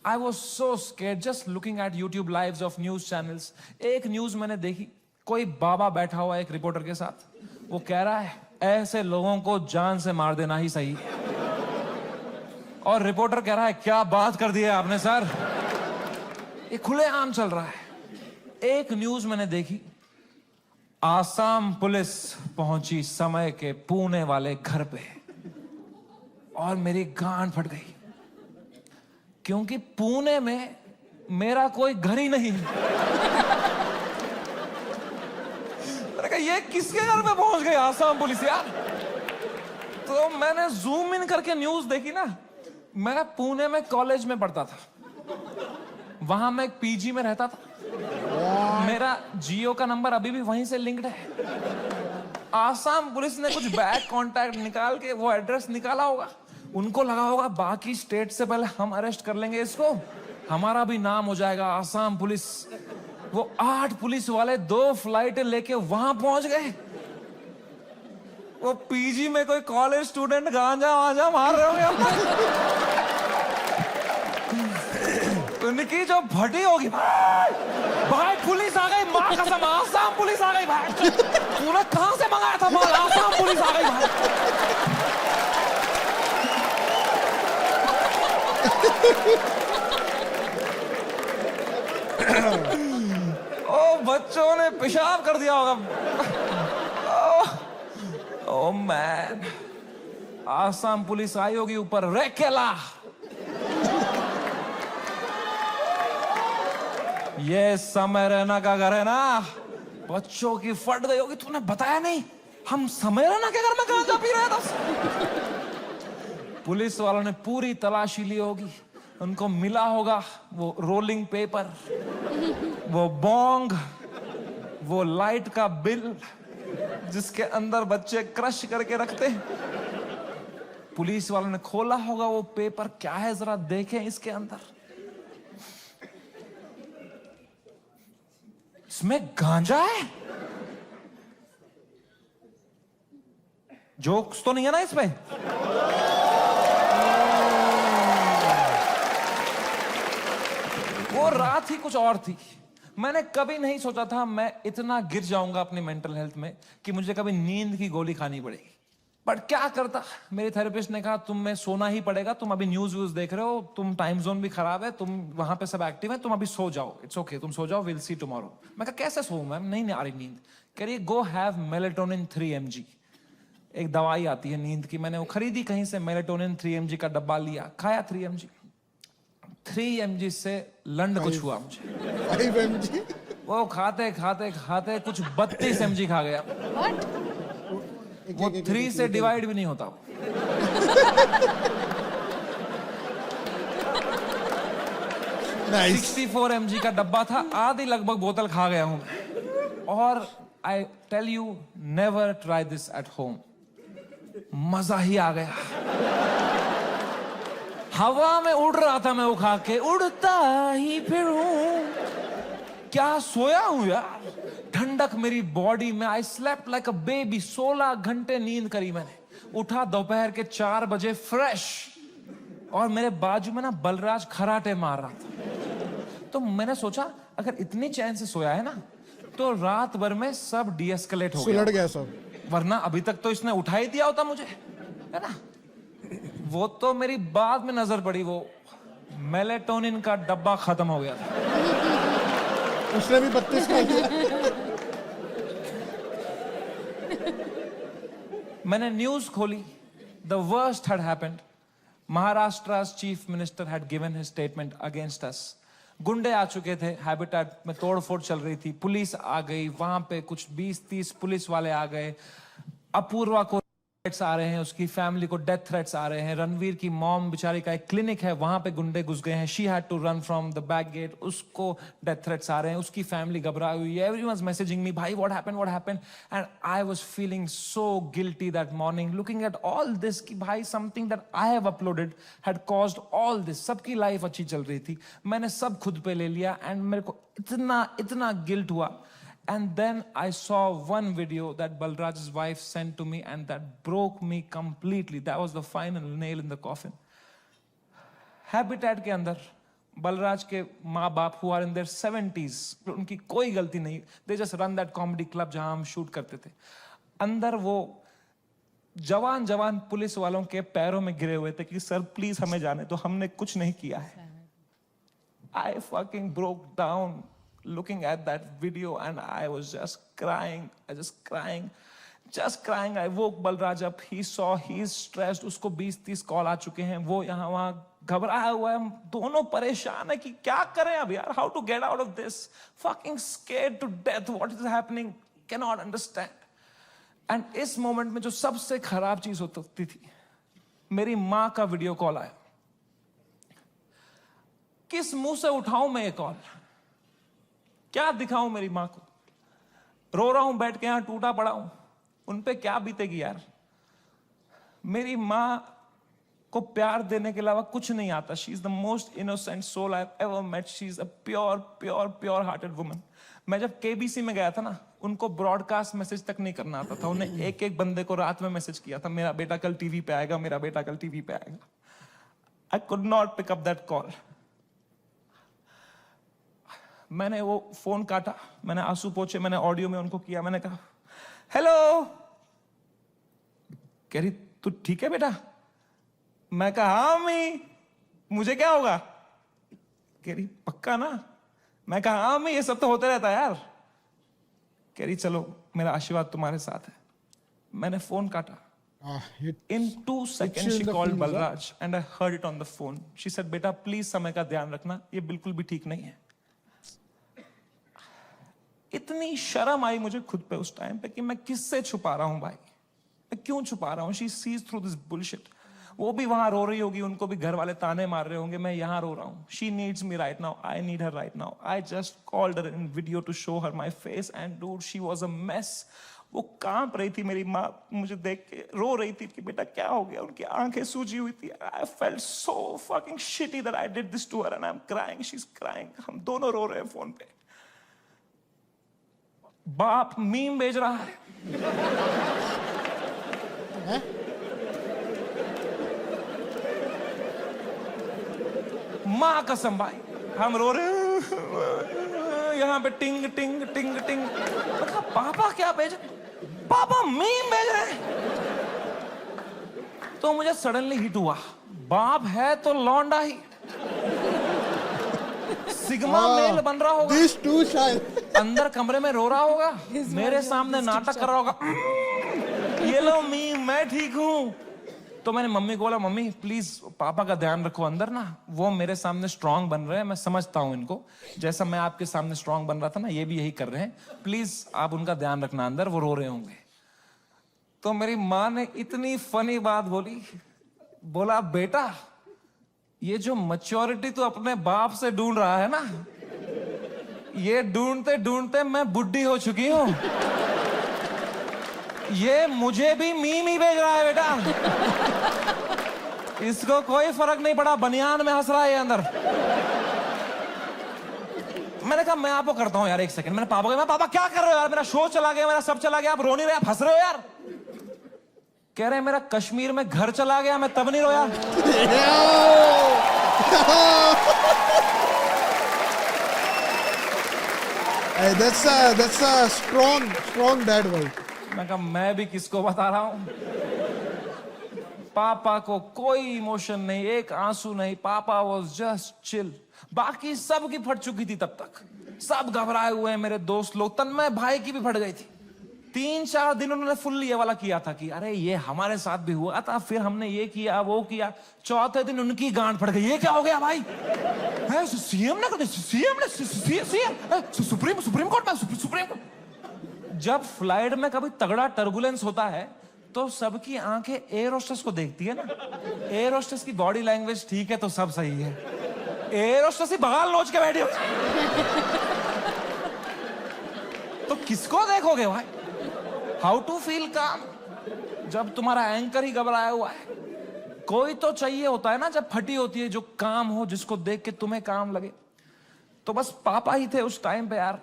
I was so scared just looking at YouTube lives of news channels. एक न्यूज मैंने देखी, कोई बाबा बैठा हुआ एक रिपोर्टर के साथ. वो कह रहा है ऐसे लोगों को जान से मार देना ही सही। और रिपोर्टर कह रहा है क्या बात कर दी है आपने सर, ये खुलेआम चल रहा है। एक न्यूज मैंने देखी, आसाम पुलिस पहुंची समय के पुणे वाले घर पे और मेरी गांड फट गई, क्योंकि पुणे में मेरा कोई घर ही नहीं। मैंने कहा ये किसके घर पे पहुंच गई आसाम पुलिस यार। तो मैंने जूम इन करके न्यूज देखी ना। मैं पुणे में कॉलेज में पढ़ता था, वहां मैं एक पीजी में रहता था, मेरा जियो का नंबर अभी भी वहीं से लिंक्ड है। आसाम पुलिस ने कुछ बैक कांटेक्ट निकाल के वो एड्रेस निकाला होगा, उनको लगा होगा बाकी स्टेट से पहले हम अरेस्ट कर लेंगे इसको, हमारा भी नाम हो जाएगा आसाम पुलिस। वो 8 पुलिस वाले 2 फ्लाइट लेके वहां पहुंच गए। वो पीजी में कोई कॉलेज स्टूडेंट गांजा वांजा मार रहे होंगे उनकी जो फटी होगी, भाई पुलिस आ गई, माँ कसम आसाम पुलिस आ गई भाई। तूने कहां से मंगाया था माल, आसाम पुलिस आ गई भाई। ओ बच्चों ने पेशाब कर दिया होगा। ओ मैन, आसाम पुलिस आई होगी ऊपर, रेकेला ये समय रैना का घर है ना, बच्चों की फट गई होगी। तूने बताया नहीं, हम समय रैना के घर में गांजा पी रहे थे। पुलिस वालों ने पूरी तलाशी ली होगी, उनको मिला होगा वो रोलिंग पेपर, वो बोंग, वो लाइट का बिल जिसके अंदर बच्चे क्रश करके रखते। पुलिस वालों ने खोला होगा वो पेपर, क्या है जरा देखें इसके अंदर। इसमें गांजा है, जोक्स तो नहीं है ना इसमें। वो रात ही कुछ और थी। मैंने कभी नहीं सोचा था मैं इतना गिर जाऊंगा अपनी मेंटल हेल्थ में कि मुझे कभी नींद की गोली खानी पड़ेगी। बट क्या करता, मेरे थेरेपिस्ट ने कहा तुम में सोना ही पड़ेगा, तुम अभी न्यूज व्यूज देख रहे हो, तुम टाइम जोन भी खराब है, तुम वहां पे सब एक्टिव है, तुम अभी सो जाओ, इट्स ओके, तुम सो जाओ, विल सी टुमारो। मैं कहा कैसे सोऊं मैम, नहीं आ रही नींद। कह रही गो हैव मेलेटोनिन 3 mg, एक दवाई आती है नींद की। मैंने वो खरीदी कहीं से, मेलेटोनिन 3 mg का डब्बा लिया, खाया 3 mg। 3 mg से लंड कुछ हुआ मुझे। 5 mg वो खाते खाते खाते कुछ 32 mg खा गया। वो 3 से डिवाइड भी नहीं होता। Nice. 64 mg का डब्बा था, आधी लगभग बोतल खा गया हूं। और I tell you, never try this at home. मजा ही आ गया। हवा में उड़ रहा था मैं वो खा के, उड़ता ही फिरूं। क्या सोया हूं यार, ठंडक मेरी बॉडी में। I slept like a baby. 16 घंटे नींद करी मैंने। उठा दोपहर के 4 बजे फ्रेश, और मेरे बाजू में ना बलराज खराटे मार रहा था। तो मैंने सोचा अगर इतनी चैन से सोया है ना, तो रात भर में सब डीएस्केलेट हो सुलट गया सब। वरना अभी तक तो इसने उठा ही दिया होता मुझे, है ना। वो तो मेरी बाद में नजर पड़ी, वो मेलेटोनिन का डब्बा खत्म हो गया था। उसने भी 32 खा लिया। मैंने न्यूज खोली, the worst had happened. Maharashtra's chief minister had given his statement against us. गुंडे आ चुके थे, हैबिटेट में तोड़फोड़ चल रही थी, पुलिस आ गई, वहां पे कुछ 20-30 पुलिस वाले आ गए। अपूर्वा को थ्रेट्स आ रहे हैं, उसकी फैमिली को डेथ थ्रेट्स आ रहे हैं। रणवीर की मॉम बेचारी का एक क्लिनिक है, वहां पे गुंडे घुस गए हैं। She had to run from the back gate, उसको डेथ थ्रेट्स आ रहे हैं। उसकी फैमिली घबराई हुई है। एवरीवनस मैसेजिंग मी, भाई what happened. And I was feeling so guilty that morning, looking at all this कि भाई something that I have uploaded had caused all this. सबकी लाइफ अच्छी चल रही थी, मैंने सब खुद पे ले लिया। एंड मेरे को इतना गिल्ट हुआ। And then I saw one video that Balraj's wife sent to me, and that broke me completely. That was the final nail in the coffin. Habitat के अंदर बलराज के माँ बाप who are in their 70s, उनकी कोई गलती नहीं, they just run that comedy club जहाँ हम शूट करते थे। अंदर वो जवान जवान पुलिस वालों के पैरों में गिरे हुए थे कि सर प्लीज हमें जाने तो हमने कुछ नहीं किया है. I fucking broke down looking at that video and I was just crying. Just crying. I woke Balraj up. He saw he's stressed. उसको 20-30 कॉल आ चुके हैं. वो यहाँ वहाँ घबराया हुआ है. हम दोनों परेशान है कि क्या करें अब यार. How to get out of this? Fucking scared to death. What is happening? Cannot understand. And इस मोमेंट में जो सबसे खराब चीज हो सकती थी, मेरी माँ का वीडियो कॉल आया. किस मुंह से उठाऊं मैं ये कॉल? क्या दिखाऊं मेरी माँ को? रो रहा हूं बैठ के यहां टूटा पड़ा हूं. उन पे क्या बीतेगी यार. मेरी माँ को प्यार देने के अलावा कुछ नहीं आता. She is the most innocent soul I have ever met. She is a pure hearted woman. मैं जब केबीसी में गया था ना, उनको ब्रॉडकास्ट मैसेज तक नहीं करना आता था. उन्हें एक बंदे को रात में मैसेज किया था, मेरा बेटा कल टीवी पे आएगा, मेरा बेटा कल टीवी पे आएगा. I could not pick up that call. मैंने वो फोन काटा, मैंने आंसू पोंछे, मैंने ऑडियो में उनको किया. मैंने कहा हेलो. कह रही तू ठीक है बेटा? मैं कहा हाँ अम्मी, मुझे क्या होगा? कह रही पक्का ना? मैं कहा हाँ अम्मी, ये सब तो होता रहता है यार. कह रही चलो मेरा आशीर्वाद तुम्हारे साथ है. मैंने फोन काटा. In 2 seconds she called Balraj and I heard it on the phone. She said बेटा प्लीज समय का ध्यान रखना, ये बिल्कुल भी ठीक नहीं है. इतनी शर्म आई मुझे खुद पे उस टाइम पे कि मैं किससे छुपा रहा हूं भाई. मैं क्यों छुपा रहा हूं? She sees through this bullshit. वो भी वहां रो रही होगी, उनको भी घर वाले ताने मार रहे होंगे. मैं यहां रो रहा हूं. She needs me right now. I need her right now. I just called her in video to show her my face and dude she was a mess. वो कांप रही थी मेरी माँ, मुझे देख के रो रही थी कि बेटा क्या हो गया. उनकी आंखें सूजी हुई थी. I felt so fucking shitty that I did this to her and I'm crying. She's crying. हम दोनों रो रहे हैं फोन पे. बाप मीम भेज रहा है. माँ कसम भाई, हम रो रहे हैं यहाँ पे. टिंग टिंग टिंग टिंग. मतलब पापा क्या भेज, पापा मीम भेज रहे हैं. तो मुझे सडनली हिट हुआ, बाप है तो लौंडा ही. सिग्मा मेल बन रहा होगा. These two शायद अंदर कमरे में रो रहा होगा, मेरे सामने नाटक कर रहा होगा. ये लो मीम, मैं ठीक हूं. तो मैंने मम्मी को बोला मम्मी प्लीज पापा का ध्यान रखो अंदर ना, वो मेरे सामने स्ट्रांग बन रहे हैं. मैं समझता हूं इनको, जैसा मैं आपके सामने स्ट्रांग बन रहा था ना, ये भी यही कर रहे हैं. प्लीज आप उनका ध्यान रखना अंदर, वो रो रहे होंगे. तो मेरी माँ ने इतनी फनी बात बोली, बोला बेटा ये जो मैच्योरिटी तू अपने बाप से ढूंढ रहा है ना, ये ढूंढते ढूंढते मैं बुढ़ी हो चुकी हूं. ये मुझे भी मीम ही भेज रहा है बेटा. इसको कोई फर्क नहीं पड़ा, बनियान में हंस रहा है ये अंदर. मैंने कहा मैं आपको करता हूं यार, एक सेकंड. मैंने पापा को कहा पापा क्या कर रहे हो यार, मेरा शो चला गया, मेरा सब चला गया, आप रो नहीं रहे, आप हंस रहे हो यार. कह रहे मेरा कश्मीर में घर चला गया, मैं तब नहीं रोया. Hey, that's a strong dad भाई. मैं कहा मैं भी किसको बता रहा हूं. पापा को कोई इमोशन नहीं, एक आंसू नहीं. पापा वाज जस्ट चिल. बाकी सब की फट चुकी थी तब तक, सब घबराए हुए हैं. मेरे दोस्त लोग, तन्मय भाई की भी फट गई थी. 3-4 दिन उन्होंने फुल ये वाला किया था कि अरे ये हमारे साथ भी हुआ था, फिर हमने ये किया वो किया. चौथे दिन उनकी गांड फट गई. ये क्या हो गया भाई? सीएम ने सुप्रीम कोर्ट में. जब फ्लाइट में कभी तगड़ा टर्बुलेंस होता है तो सबकी आंखें एयर होस्टेस को देखती है ना. एयर होस्टेस की बॉडी लैंग्वेज ठीक है तो सब सही है. एयर होस्टेस ही बगाल नोच के बैठी हो तो किसको देखोगे भाई? हाउ टू फील काम जब तुम्हारा एंकर ही घबराया हुआ है? कोई तो चाहिए होता है ना जब फटी होती है, जो काम हो, जिसको देख के तुम्हें काम लगे. तो बस पापा ही थे उस टाइम पे यार.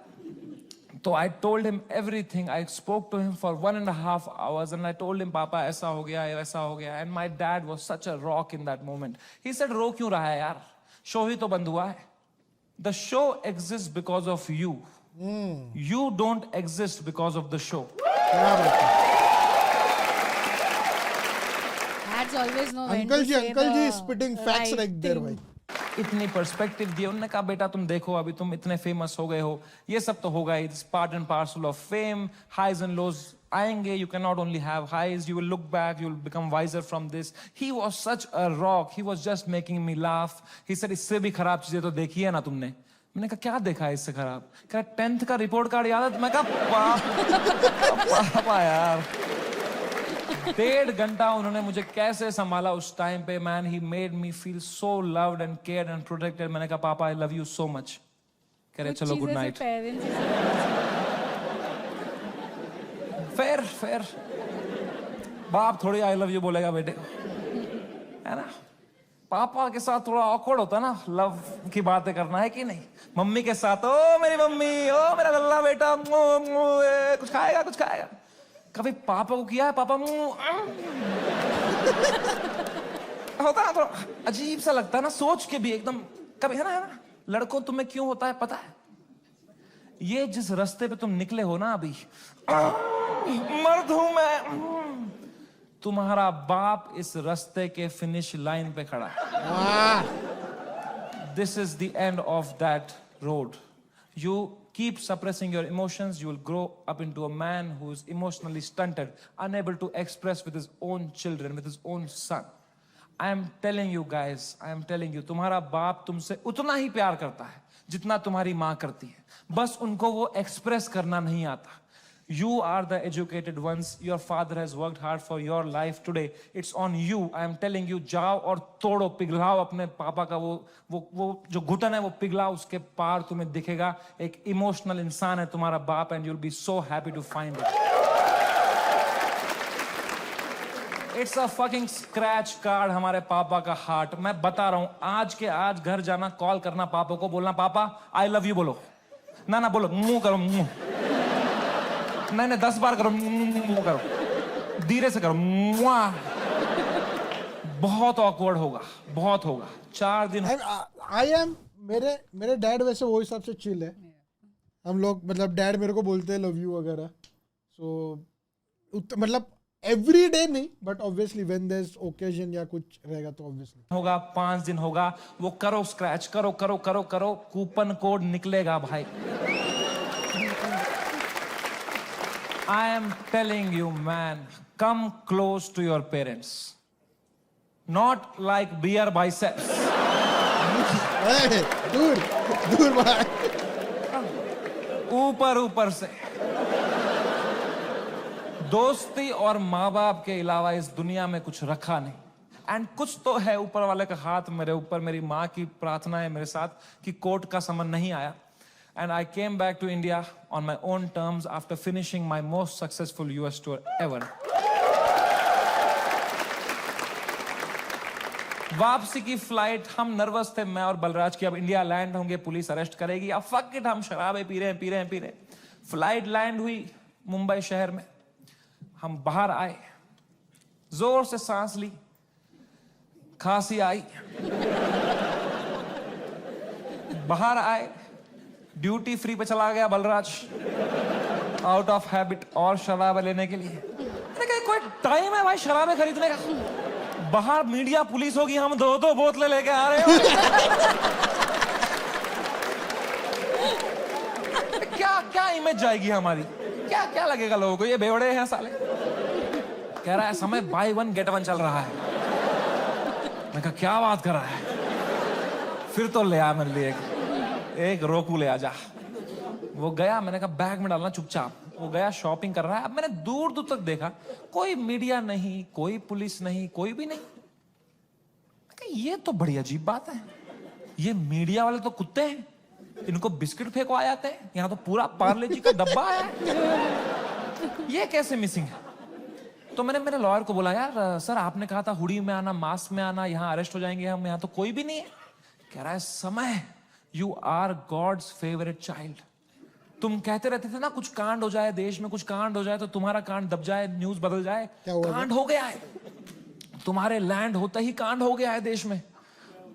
तो I told him everything. I spoke to him for 1.5 hours and I told him पापा ऐसा हो गया, वैसा हो गया. And my dad was such a rock in that moment. He said रो क्यों रहा है यार, शो ही तो बंद हुआ है. The show exists because of you. You don't exist because of the show. always know when uncle to ji say the spitting facts right right there, thing. भाई. इतनी पर्सपेक्टिव दी उन्होंने कहा बेटा तुम देखो अभी तुम इतने फेमस हो गए हो ये सब तो होगा it's part and parcel of fame highs and lows आएंगे you can not only have highs you will look back you will become wiser from this he was such a rock he was just making me laugh he said इससे भी खराब चीजें तो देखी है ना तुमने मैंने कहा क्या देखा है इससे खराब कहा 10th का रिपोर्ट कार्ड याद है मैं कहा पापा यार 1.5 घंटा उन्होंने मुझे कैसे संभाला उस टाइम पे man he made me feel so loved and cared and protected मैंने कहा पापा I love you so much कह रहे चलो गुड नाइट फेयर बाप थोड़ी आई लव यू बोलेगा बेटे को है ना पापा के साथ थोड़ा ऑकवर्ड होता ना लव की बातें करना है कि नहीं मम्मी के साथ ओ मेरी मम्मी ओ मेरा लल्ला बेटा कुछ खाएगा कभी पापा को किया है पापा होता ना थोड़ा अजीब सा लगता है ना सोच के भी एकदम कभी है ना लड़कों तुम्हें क्यों होता है पता है ये जिस रास्ते पे तुम निकले हो ना अभी मर्द हूं मैं तुम्हारा बाप इस रास्ते के फिनिश लाइन पे खड़ा है this is the end of that road you keep suppressing your emotions, you will grow up into a man who is emotionally stunted, unable to express with his own children, with his own son. I am telling you guys, I am telling you, तुम्हारा बाप तुमसे उतना ही प्यार करता है जितना तुम्हारी माँ करती है बस उनको वो एक्सप्रेस करना नहीं आता You are the educated ones. Your father has worked hard for your life today. It's on you. I am telling you, जाओ और तोड़ो पिघलाओ अपने पापा का वो जो घुटन है वो पिघलाओ उसके पार तुम्हें दिखेगा एक इमोशनल इंसान है तुम्हारा बाप and you'll be so happy to find it. It's a fucking scratch card हमारे पापा का हार्ट मैं बता रहा हूँ आज के आज घर जाना कॉल करना पापा को बोलना पापा I love you बोलो ना बोलो मुंह करो मुंह नहीं 10 बार करो धीरे से करो बहुत ऑकवर्ड होगा बहुत होगा 4 दिन आई एम मेरे डैड वैसे वो हिसाब से चिल है हम लोग मतलब डैड मेरे को बोलते हैं लव यू वगैरह सो मतलब एवरी डे नहीं but obviously when there is occasion या कुछ रहेगा तो ऑब्वियसली होगा 5 दिन होगा वो करो स्क्रैच करो कूपन कोड निकलेगा भाई I am telling you, man, come close to your parents. Not like beer biceps. hey, दूर भाई ऊपर से दोस्ती और माँ बाप के अलावा इस दुनिया में कुछ रखा नहीं एंड कुछ तो है ऊपर वाले का हाथ मेरे ऊपर मेरी माँ की प्रार्थना है मेरे साथ कि कोर्ट का समन नहीं आया and I came back to India on my own terms after finishing my most successful US tour ever. वापसी की फ्लाइट हम नर्वस थे मैं और बलराज की अब इंडिया लैंड होंगे पुलिस अरेस्ट करेगी अब फक इट हम शराबे पी रहे हैं फ्लाइट लैंड हुई मुंबई शहर में हम बाहर आए जोर से सांस ली खांसी आई बाहर आए ड्यूटी फ्री पे चला गया बलराज आउट ऑफ हैबिट और शराब लेने के लिए मैंने कहा कोई टाइम है भाई शराबें खरीदने का बाहर मीडिया पुलिस होगी हम 2 बोतलें लेके आ रहे हो क्या इमेज जाएगी हमारी क्या लगेगा लोगों को ये बेवड़े हैं साले कह रहा है समय बाय 1 गेट 1 चल रहा है मैं कहा क्या बात कर रहा है फिर तो ले आ मेरे लिए एक रोकू ले आजा वो गया मैंने कहा बैग में डालना चुपचाप वो गया शॉपिंग कर रहा है अब मैंने दूर तक देखा कोई मीडिया नहीं कोई पुलिस नहीं कोई भी नहीं ये तो बड़ी अजीब बात है ये मीडिया वाले तो कुत्ते हैं इनको बिस्किट फेंको आ जाते हैं यहाँ तो पूरा पार्ले जी का डब्बा है ये कैसे मिसिंग है तो मैंने मेरे लॉयर को बोला यार सर आपने कहा था हुडी में आना मास्क में आना यहाँ अरेस्ट हो जाएंगे हम यहाँ तो कोई भी नहीं है कह रहा है समय You are God's favorite child. तुम कहते रहते थे ना कुछ कांड हो जाए देश में कुछ कांड हो जाए तो तुम्हारा कांड दब जाए न्यूज बदल जाए कांड हो गया है तुम्हारे लैंड होता ही कांड हो गया है देश में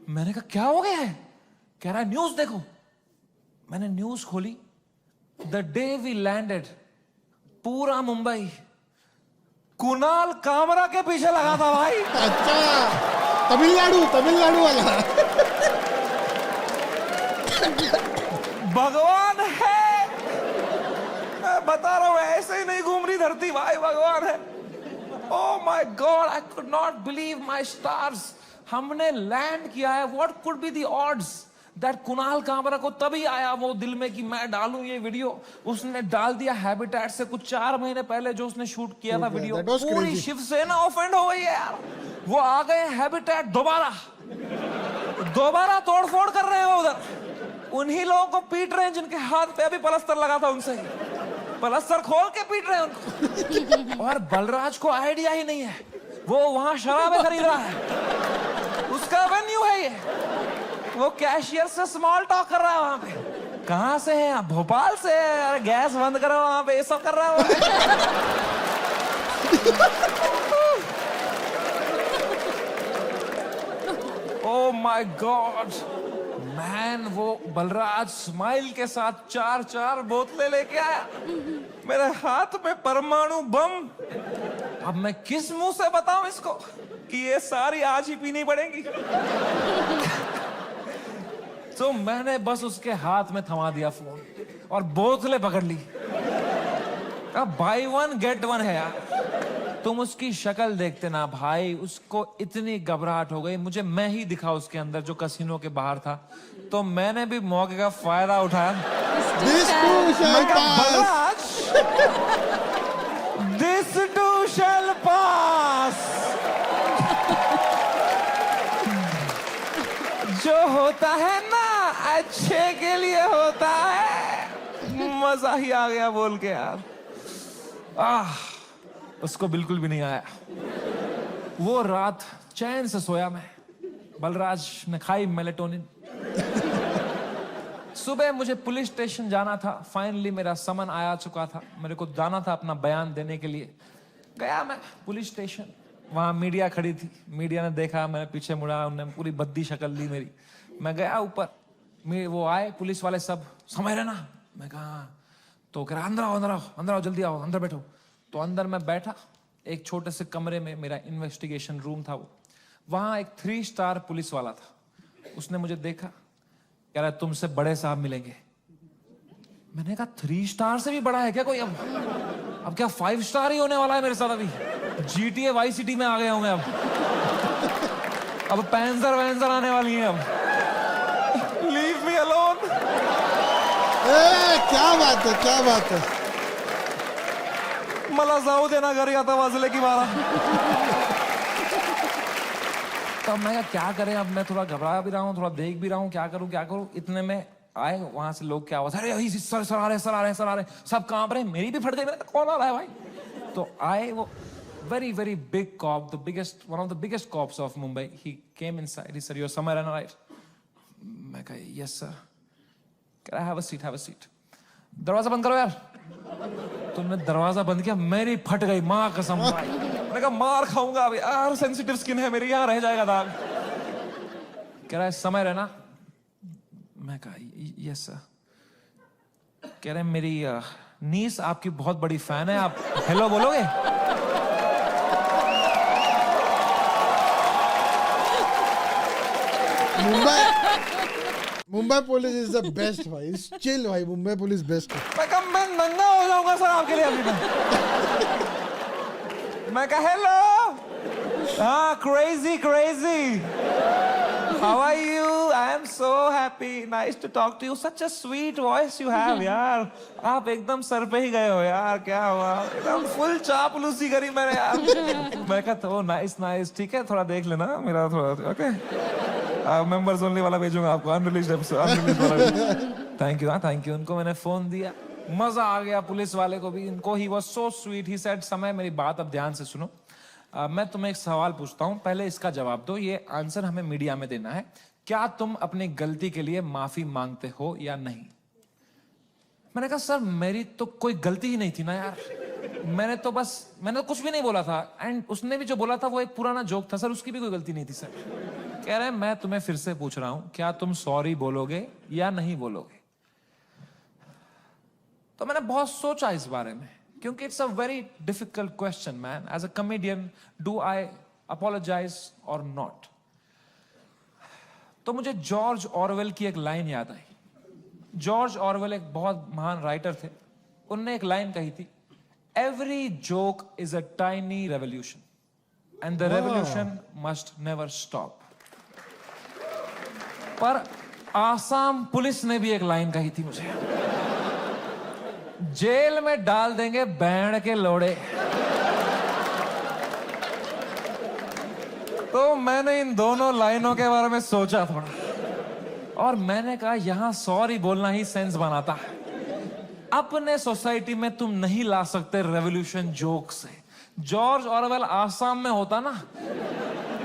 मैंने कहा क्या हो गया है कह रहा है न्यूज देखो मैंने न्यूज खोली द डे वी लैंडेड पूरा मुंबई कुणाल कामरा के पीछे लगा था भाई। अच्छा, तमिलनाडु वाला। भगवान है, मैं बता रहा हूं, ऐसे ही नहीं घूम रही धरती भाई, भगवान है। Oh my God, I could not believe my stars. हमने लैंड किया है। What could be the odds that Kunal Kamra को तभी आया वो दिल में कि मैं डालूं ये वीडियो। उसने डाल दिया हैबिटेट से कुछ 4 महीने पहले जो उसने शूट किया था वीडियो। पूरी शिवसेना ऑफेंड हो गई है यार। वो आ गए हैबिटेट दोबारा तोड़फोड़ कर रहे हो उधर। उन्हीं लोगों को पीट रहे हैं जिनके हाथ पे अभी पलस्तर लगा था, उनसे पलस्तर खोल के पीट रहे हैं उनको। और बलराज को आइडिया ही नहीं है, वो वहां शराबें खरीद रहा है, उसका वेन्यू है ये। वो कैशियर से स्मॉल टॉक कर रहा है वहां पे। कहां से है आप? भोपाल से। अरे गैस बंद करो वहां पे, ये सब कर रहा है ओ माय गॉड मैन, वो बलराज स्माइल के साथ 4 बोतलें लेके आया। मेरे हाथ में परमाणु बम। अब मैं किस मुंह से बताऊं इसको कि ये सारी आज ही पीनी पड़ेगी। तो मैंने बस उसके हाथ में थमा दिया फोन और बोतलें पकड़ ली। अब बाय 1 गेट 1 है यार। तुम उसकी शक्ल देखते ना भाई, उसको इतनी घबराहट हो गई। मुझे मैं ही दिखा उसके अंदर जो कसिनो के बाहर था, तो मैंने भी मौके का फायदा उठाया। बलराज, दिस टू शैल पास। जो होता है ना अच्छे के लिए होता है। मजा ही आ गया बोल के यार। उसको बिल्कुल भी नहीं आया। वो रात चैन से सोया मैं। बलराज ने खाई मेलेटोनिन। सुबह मुझे पुलिस स्टेशन जाना था। फाइनली मेरा समन आया चुका था। मेरे को जाना था अपना बयान देने के लिए। गया मैं पुलिस स्टेशन। वहां मीडिया खड़ी थी। मीडिया ने देखा, मैंने पीछे मुड़ा, उन्होंने पूरी बद्दी शक्ल ली मेरी। मैं गया ऊपर, वो आए पुलिस वाले सब, समझ रहे ना? मैं कहा, तो कह रहा अंदर आओ जल्दी आओ, अंदर बैठो। तो अंदर मैं बैठा एक छोटे से कमरे में, मेरा इन्वेस्टिगेशन रूम था वो। वहां एक 3 स्टार पुलिस वाला था। उसने मुझे देखा, कह रहा तुमसे बड़े साहब मिलेंगे। मैंने कहा 3 स्टार से भी बड़ा है क्या कोई? अब क्या 5 स्टार ही होने वाला है मेरे साथ? अभी GTA वाई सिटी में आ गया हूं मैं। अब पैंजर आने वाली है। अब लीव मी अलोन। क्या बात है। मला जाऊ देना घर, आता वाजले की मारा। तब मैं क्या करें? अब मैं थोड़ा घबरा भी रहा हूँ, थोड़ा देख भी रहा हूँ, क्या करूँ। इतने में आए वहां से लोग, क्या आवाज, अरे सर आ रहे, सब कांप रहे। मेरी भी फट गई। कौन आ रहा है भाई? तो आए वो very big cop, one of the biggest cops of Mumbai. He came inside. He said, "You're Samaran, right?" मैं कहा, "Yes sir." Can I have a seat? दरवाजा बंद करो यार। तुमने दरवाजा बंद किया, मेरी फट गई माँ कसम। मैंने कहा मार खाऊंगा अभी यार, सेंसिटिव स्किन है मेरी, यहाँ रह जाएगा दाग। कह रहा है समय रहना। मैं कहा यस सर। कह रहे मेरी नीस आपकी बहुत बड़ी फैन है, आप हेलो बोलोगे? Mumbai police is the best भाई, चिल भाई, मुंबई पुलिस बेस्ट है। मैं नंगा हो जाऊंगा सर आपके लिए अभी। मैं कहा हेलो, हाँ crazy, how are you? I am so happy, nice to talk to you. Such a sweet voice you have यार। आप एकदम सर पे ही गए हो यार, क्या हुआ? एकदम फुल चापलूसी करी मैंने यार। मैं कहा तो नाइस, ठीक है, थोड़ा देख लेना मेरा थोड़ा, ओके। मेंबर्स ओनली वाला भेजूंगा आपको, अनरिलीज्ड एपिसोड। Thank you. उनको मैंने फोन दिया, मजा आ गया पुलिस वाले को भी। इनको he was so sweet. He said समय मेरी बात अब ध्यान से सुनो। मैं तुम्हें एक सवाल पूछता हूं, पहले इसका जवाब दो। ये आंसर हमें मीडिया में देना है। क्या तुम अपनी गलती के लिए माफी मांगते हो या नहीं? मैंने कहा सर मेरी तो कोई गलती ही नहीं थी ना यार, मैंने तो कुछ भी नहीं बोला था। एंड उसने भी जो बोला था वो एक पुराना जोक था सर, उसकी भी कोई गलती नहीं थी सर। कह रहे हैं मैं तुम्हें फिर से पूछ रहा हूं, क्या तुम सॉरी बोलोगे या नहीं बोलोगे? तो मैंने बहुत सोचा इस बारे में। क्योंकि it's a very difficult question man. As a comedian, do I apologise और नॉट? तो मुझे जॉर्ज ऑरवेल की एक लाइन याद आई. जॉर्ज ऑरवेल एक बहुत महान राइटर थे. उनने एक लाइन कही थी, every joke is a tiny revolution and the revolution must never stop. पर आसाम पुलिस ने भी एक लाइन कही थी मुझे, जेल में डाल देंगे बैंड के लोड़े. तो मैंने इन दोनों लाइनों के बारे में सोचा थोड़ा, और मैंने कहा यहां सॉरी बोलना ही सेंस बनाता है. अपने सोसाइटी में तुम नहीं ला सकते रेवोल्यूशन जोक से. जॉर्ज ऑरवेल आसाम में होता ना,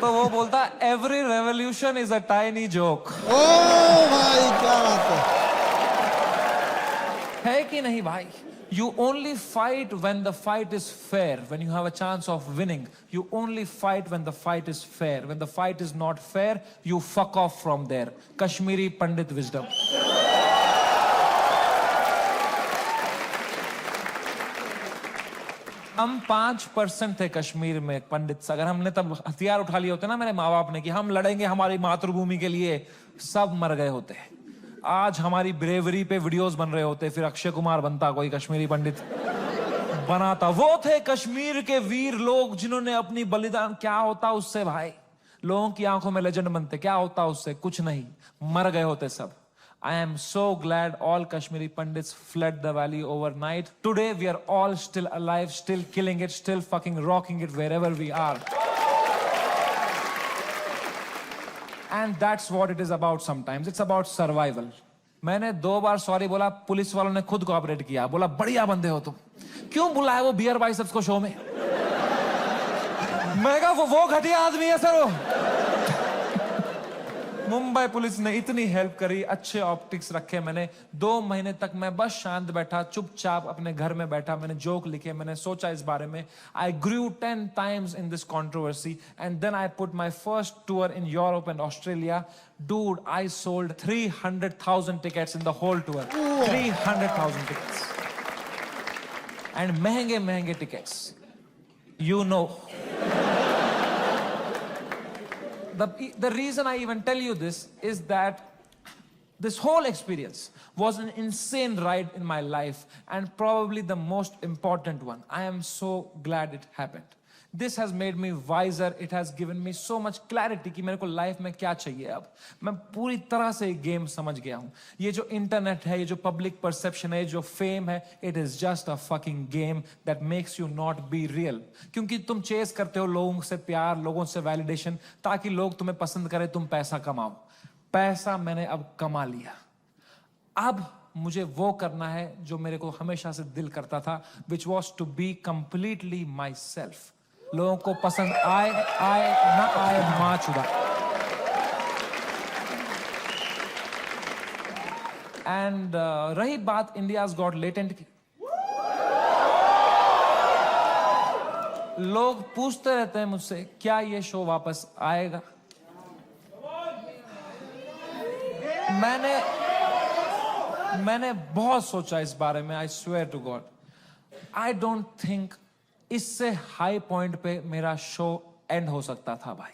तो वो बोलता every revolution is a tiny joke. ओ भाई क्या बात है कि नहीं भाई? You only fight when the fight is fair, when you have a chance of winning. You only fight when the fight is fair. When the fight is not fair, you fuck off from there. Kashmiri Pandit wisdom. हम 5% थे कश्मीर में पंडित. अगर हमने तब हथियार उठा लिए होते ना मेरे माँ बाप ने कि हम लड़ेंगे हमारी मातृभूमि के लिए, सब मर गए होते. आज हमारी ब्रेवरी पे वीडियोस बन रहे होते, फिर अक्षय कुमार बनता, कोई कश्मीरी पंडित बनाता. वो थे कश्मीर के वीर लोग जिन्होंने अपनी बलिदान. क्या होता उससे भाई? लोगों की आंखों में लेजेंड बनते. क्या होता उससे? कुछ नहीं, मर गए होते सब. I am so glad all Kashmiri Pandits fled the valley overnight. Today we are all still alive, still killing it, still fucking rocking it wherever we are. And that's what it is about sometimes. It's about survival. मैंने 2 बार sorry बोला, police वालों ने खुद cooperate किया, बोला बढ़िया बंदे हो तुम, क्यों बुलाया वो बियर बाइसेप्स को शो में? मैं कहा वो घटिया आदमी है सर. वो मुंबई पुलिस ने इतनी हेल्प करी, अच्छे ऑप्टिक्स रखे. मैंने 2 महीने तक मैं बस शांत बैठा, चुपचाप अपने घर में बैठा. मैंने जोक लिखे, मैंने सोचा इस बारे में. आई ग्रू 10 times in this controversy and then I put my first tour in Europe and Australia. Dude, I sold 300,000 tickets in the whole tour. 300,000 tickets. And महंगे tickets. You know. The reason I even tell you this is that this whole experience was an insane ride in my life and probably the most important one. I am so glad it happened. This has made me wiser. It has given me so much clarity कि मेरे को life में क्या चाहिए. अब मैं पूरी तरह से गेम समझ गया हूँ. ये जो इंटरनेट है, ये जो पब्लिक परसेप्शन है, जो फेम है, it is just a fucking game that makes you not be real. क्योंकि तुम चेस करते हो लोगों से प्यार, लोगों से वैलिडेशन, ताकि लोग तुम्हें पसंद करें, तुम पैसा कमाओ. पैसा मैंने अब कमा लिया. अब मुझे वो करना है जो मेरे को हमेशा से दिल करता था, which was to be completely myself. लोगों को पसंद आए ना आए, मां चुदा. एंड रही बात इंडियाज गॉट लेटेंट की, लोग पूछते रहते हैं मुझसे क्या ये शो वापस आएगा. मैंने बहुत सोचा इस बारे में. I swear to God, I don't think इससे हाई पॉइंट पे मेरा शो एंड हो सकता था भाई.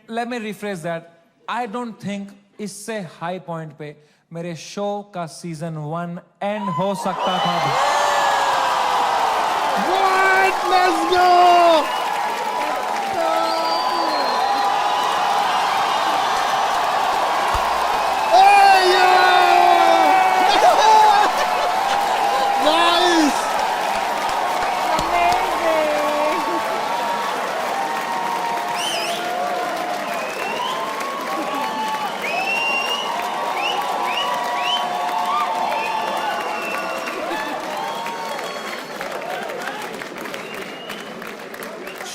Let me rephrase that. I don't think इससे हाई पॉइंट पे मेरे शो का सीजन 1 एंड हो सकता था भाई. What? Let's go!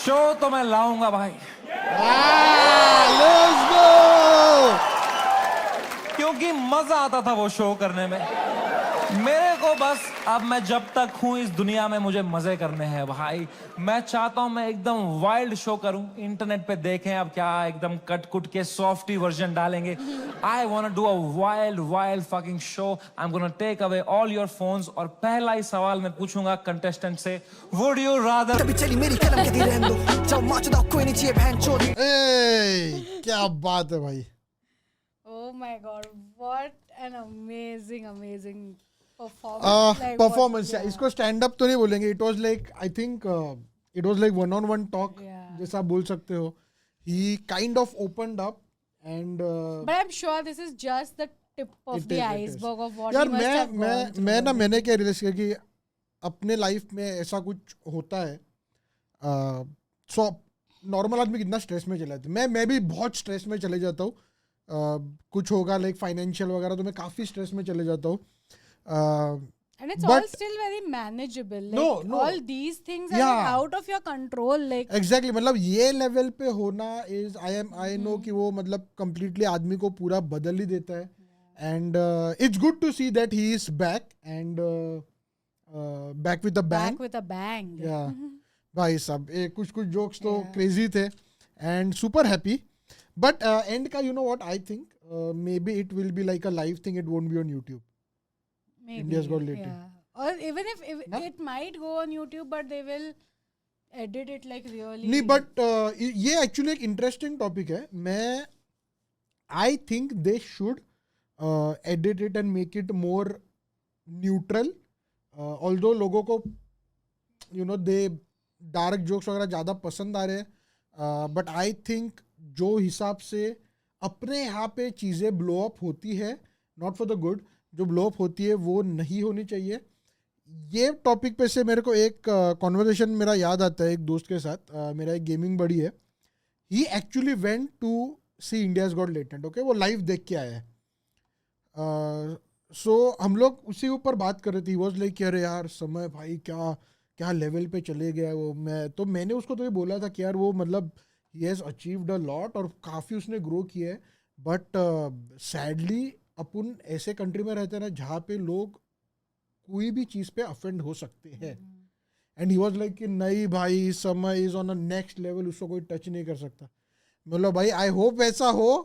शो तो मैं लाऊंगा भाई. Let's go! क्योंकि मजा आता था वो शो करने में. मेरे को बस अब मैं जब तक हूं इस दुनिया में मुझे मजे करने हैं भाई. मैं चाहता हूं मैं एकदम वाइल्ड शो करूं. इंटरनेट पे देखें अब क्या एकदम कट कुट के सॉफ्टी वर्जन डालेंगे. I want to do a wild fucking show. I am gonna take away all your phones और पहला ही सवाल मैं पूछूंगा कंटेस्टेंट से, वुड यू रादर. क्या बात है भाई. Oh my god, what an amazing performance. Like, performance. what- इसको स्टैंड अप तो नहीं बोलेंगे. It was like I think it was like one on one talk जैसा आप बोल सकते हो. He kind of opened up and But I'm sure this is just the tip of the iceberg of what यार he must have gone through. मैंने क्या realise किया कि अपने लाइफ में ऐसा कुछ होता है. सो नॉर्मल आदमी कितना स्ट्रेस में चला जाता है. मैं भी बहुत स्ट्रेस में चले जाता हूँ. कुछ होगा लाइक फाइनेंशियल वगैरह तो मैं काफ़ी स्ट्रेस में चले जाता हूँ. And it's but- all still very manageable. Like, No. all these things are Yeah. like out of your control. Like, exactly मतलब ये लेवल पे होना इज आई नो कि वो मतलब कंप्लीटली आदमी को पूरा बदल ही देता है. And it's good to see that he is back and back with a bang. back with a bang. या भाई साहब कुछ जोक्स तो क्रेजी थे and super happy. But end का you know what I think maybe it will be like a live thing. It won't be on YouTube. Maybe. India's Got Latent. Yeah. Or even if it might go on YouTube, but they will edit it like really. नहीं but ये actually एक interesting topic है. मैं I think they should edit it and make it more neutral. Although लोगों को you know they dark jokes वगैरह ज़्यादा पसंद आ रहे हैं. बट आई थिंक जो हिसाब से अपने यहाँ पे चीज़ें ब्लो अप होती है नॉट फॉर द गुड, जो ब्लो अप होती है वो नहीं होनी चाहिए. ये टॉपिक पे से मेरे को एक कॉन्वर्सेशन मेरा याद आता है एक दोस्त के साथ. मेरा एक गेमिंग बड़ी है. He actually went to see India's got latent. Okay, वो लाइव देख के आया है. सो हम लोग उसी ऊपर बात कर रहे थे. वॉज लाइक अरे यार समय भाई क्या क्या लेवल पे चले गया वो. मैंने उसको तो ये बोला था कि यार वो मतलब he has achieved a lot और काफ़ी उसने ग्रो किया है. बट सैडली अपन ऐसे कंट्री में रहते हैं ना जहाँ पे लोग कोई भी चीज़ पे अफेंड हो सकते हैं. एंड ही वाज लाइक कि नहीं भाई समय is on a next level, उसको कोई टच नहीं कर सकता. मतलब भाई आई होप ऐसा हो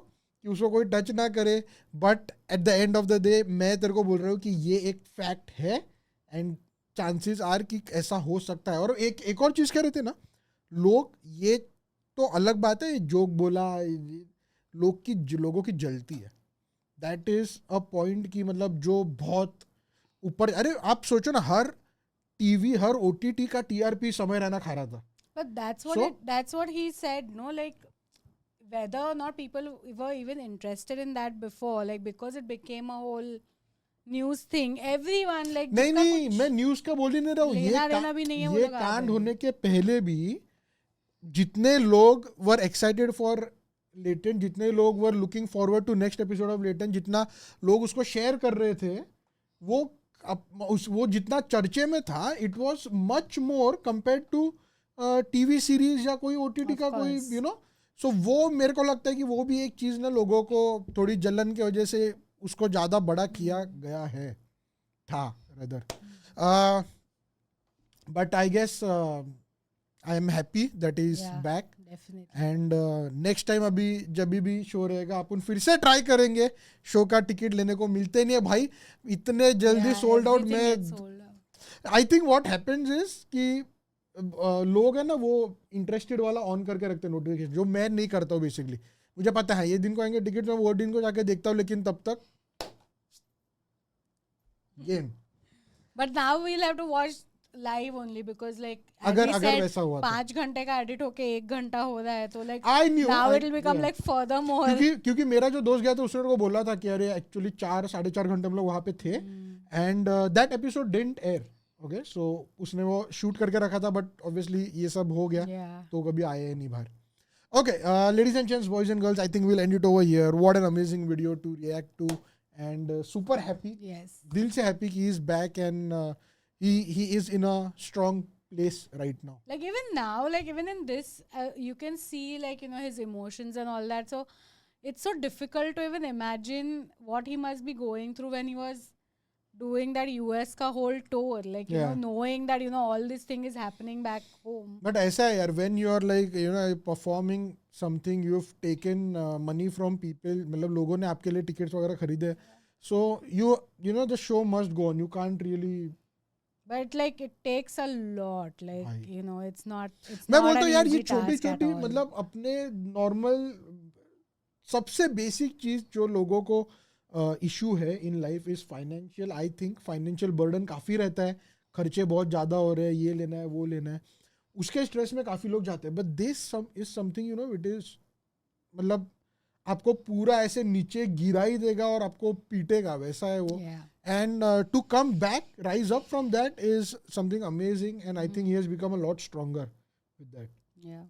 कि उसको कोई टच ना करे. But at the end of the day मैं तेरे को बोल रहा हूँ कि ये एक फैक्ट है एंड चांसेस आर कि ऐसा हो सकता है. और एक और चीज़ कह रहे थे ना लोग, ये तो अलग बात है जोक बोला, लोगों की जलती है. दैट इज अ पॉइंट कि मतलब जो बहुत ऊपर. अरे आप सोचो ना हर टीवी हर OTT का TRP समय रहना खा रहा था. But that's what he said, no? Like, whether or not people were even interested in that before, like because it became a whole news thing. Everyone like नहीं मैं न्यूज़ का बोल ही नहीं रहा हूँ. लेना देना भी नहीं है वो ये लोग आ कांड गए. होने के पहले भी जितने लोग वर एक्साइटेड फॉर लेटेंट, जितने लोग were looking forward to next episode of Latent, जितना लोग उसको शेयर कर रहे थे, वो जितना चर्चे में था it was much more compared to TV series या कोई OTT का कोई यू नो. सो वो मेरे को लगता है कि वो भी एक चीज़ ना लोगों को थोड़ी जलन की वजह से उसको ज़्यादा बड़ा किया गया है था rather. But I guess I am happy that is back. Definitely. And next time अभी जब भी शो रहेगा अपन फिर से ट्राई करेंगे. शो का टिकट लेने को मिलते नहीं है भाई इतने जल्दी सोल्ड आउट. मैं I think what happens is कि लोग है ना वो इंटरेस्टेड वाला ऑन करके रखते हैं नोटिफिकेशन, जो मैं नहीं करता हूँ बेसिकली. मुझे पता है ये दिन को आएंगे टिकट, मैं वो दिन को जाके देखता हूँ, लेकिन तब तक game. But now we'll have to watch live only because like अगर we अगर said, वैसा हुआ तो. 5 घंटे का एडिट होके 1 घंटा हो रहा है तो like I knew, now I- it will become yeah. like further more. क्योंकि मेरा जो दोस्त गया था उसने को बोला था कि अरे एक्चुअली 4-4.5 घंटे हम लोग वहाँ पे थे and that episode didn't air. Okay, so उसने वो शूट करके रखा था बट ऑब्वियसली ये सब हो गया Yeah. तो कभी आया ही नहीं बाहर. Okay, ladies and gents, boys and girls, I think we'll end it over here. What an amazing video to react to and super happy. Yes. दिल से happy कि he is back and he is in a strong place right now. Like even now, like even in this, you can see like, you know, his emotions and all that. So it's so difficult to even imagine what he must be going through when he was doing that US का whole tour, like you Yeah. know, knowing that you know all this thing is happening back home. But ऐसा है यार, when you are like you know performing something, you've taken money from people, मतलब लोगों ने आपके लिए tickets वगैरह खरीदे, so you know the show must go on. You can't really. But like it takes a lot, like भाई. you know, it's not. It's मैं not बोलता हूँ an यार ये easy छोटी task at छोटी all. मतलब अपने नॉर्मल सबसे बेसिक चीज जो लोगों को इशू है in life is financial. I think financial burden काफ़ी रहता है, खर्चे बहुत ज़्यादा हो रहे हैं, ये लेना है वो लेना है, उसके स्ट्रेस में काफ़ी लोग जाते हैं. But this is something you know it is मतलब आपको पूरा ऐसे नीचे गिरा ही देगा और आपको पीटेगा, वैसा है वो. Yeah. And to come back, rise up from that is something amazing, and I think he has become a lot stronger with that. Yeah.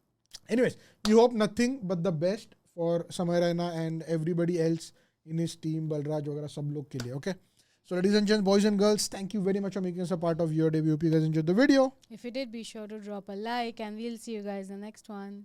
Anyways, we hope nothing but the best for Samay Raina and everybody else in his team, Balraj वगैरह सब लोग के लिए. Okay. So ladies and gents, boys and girls, thank you very much for making us a part of your day. We hope you guys enjoyed the video. If you did, be sure to drop a like, and we'll see you guys in the next one.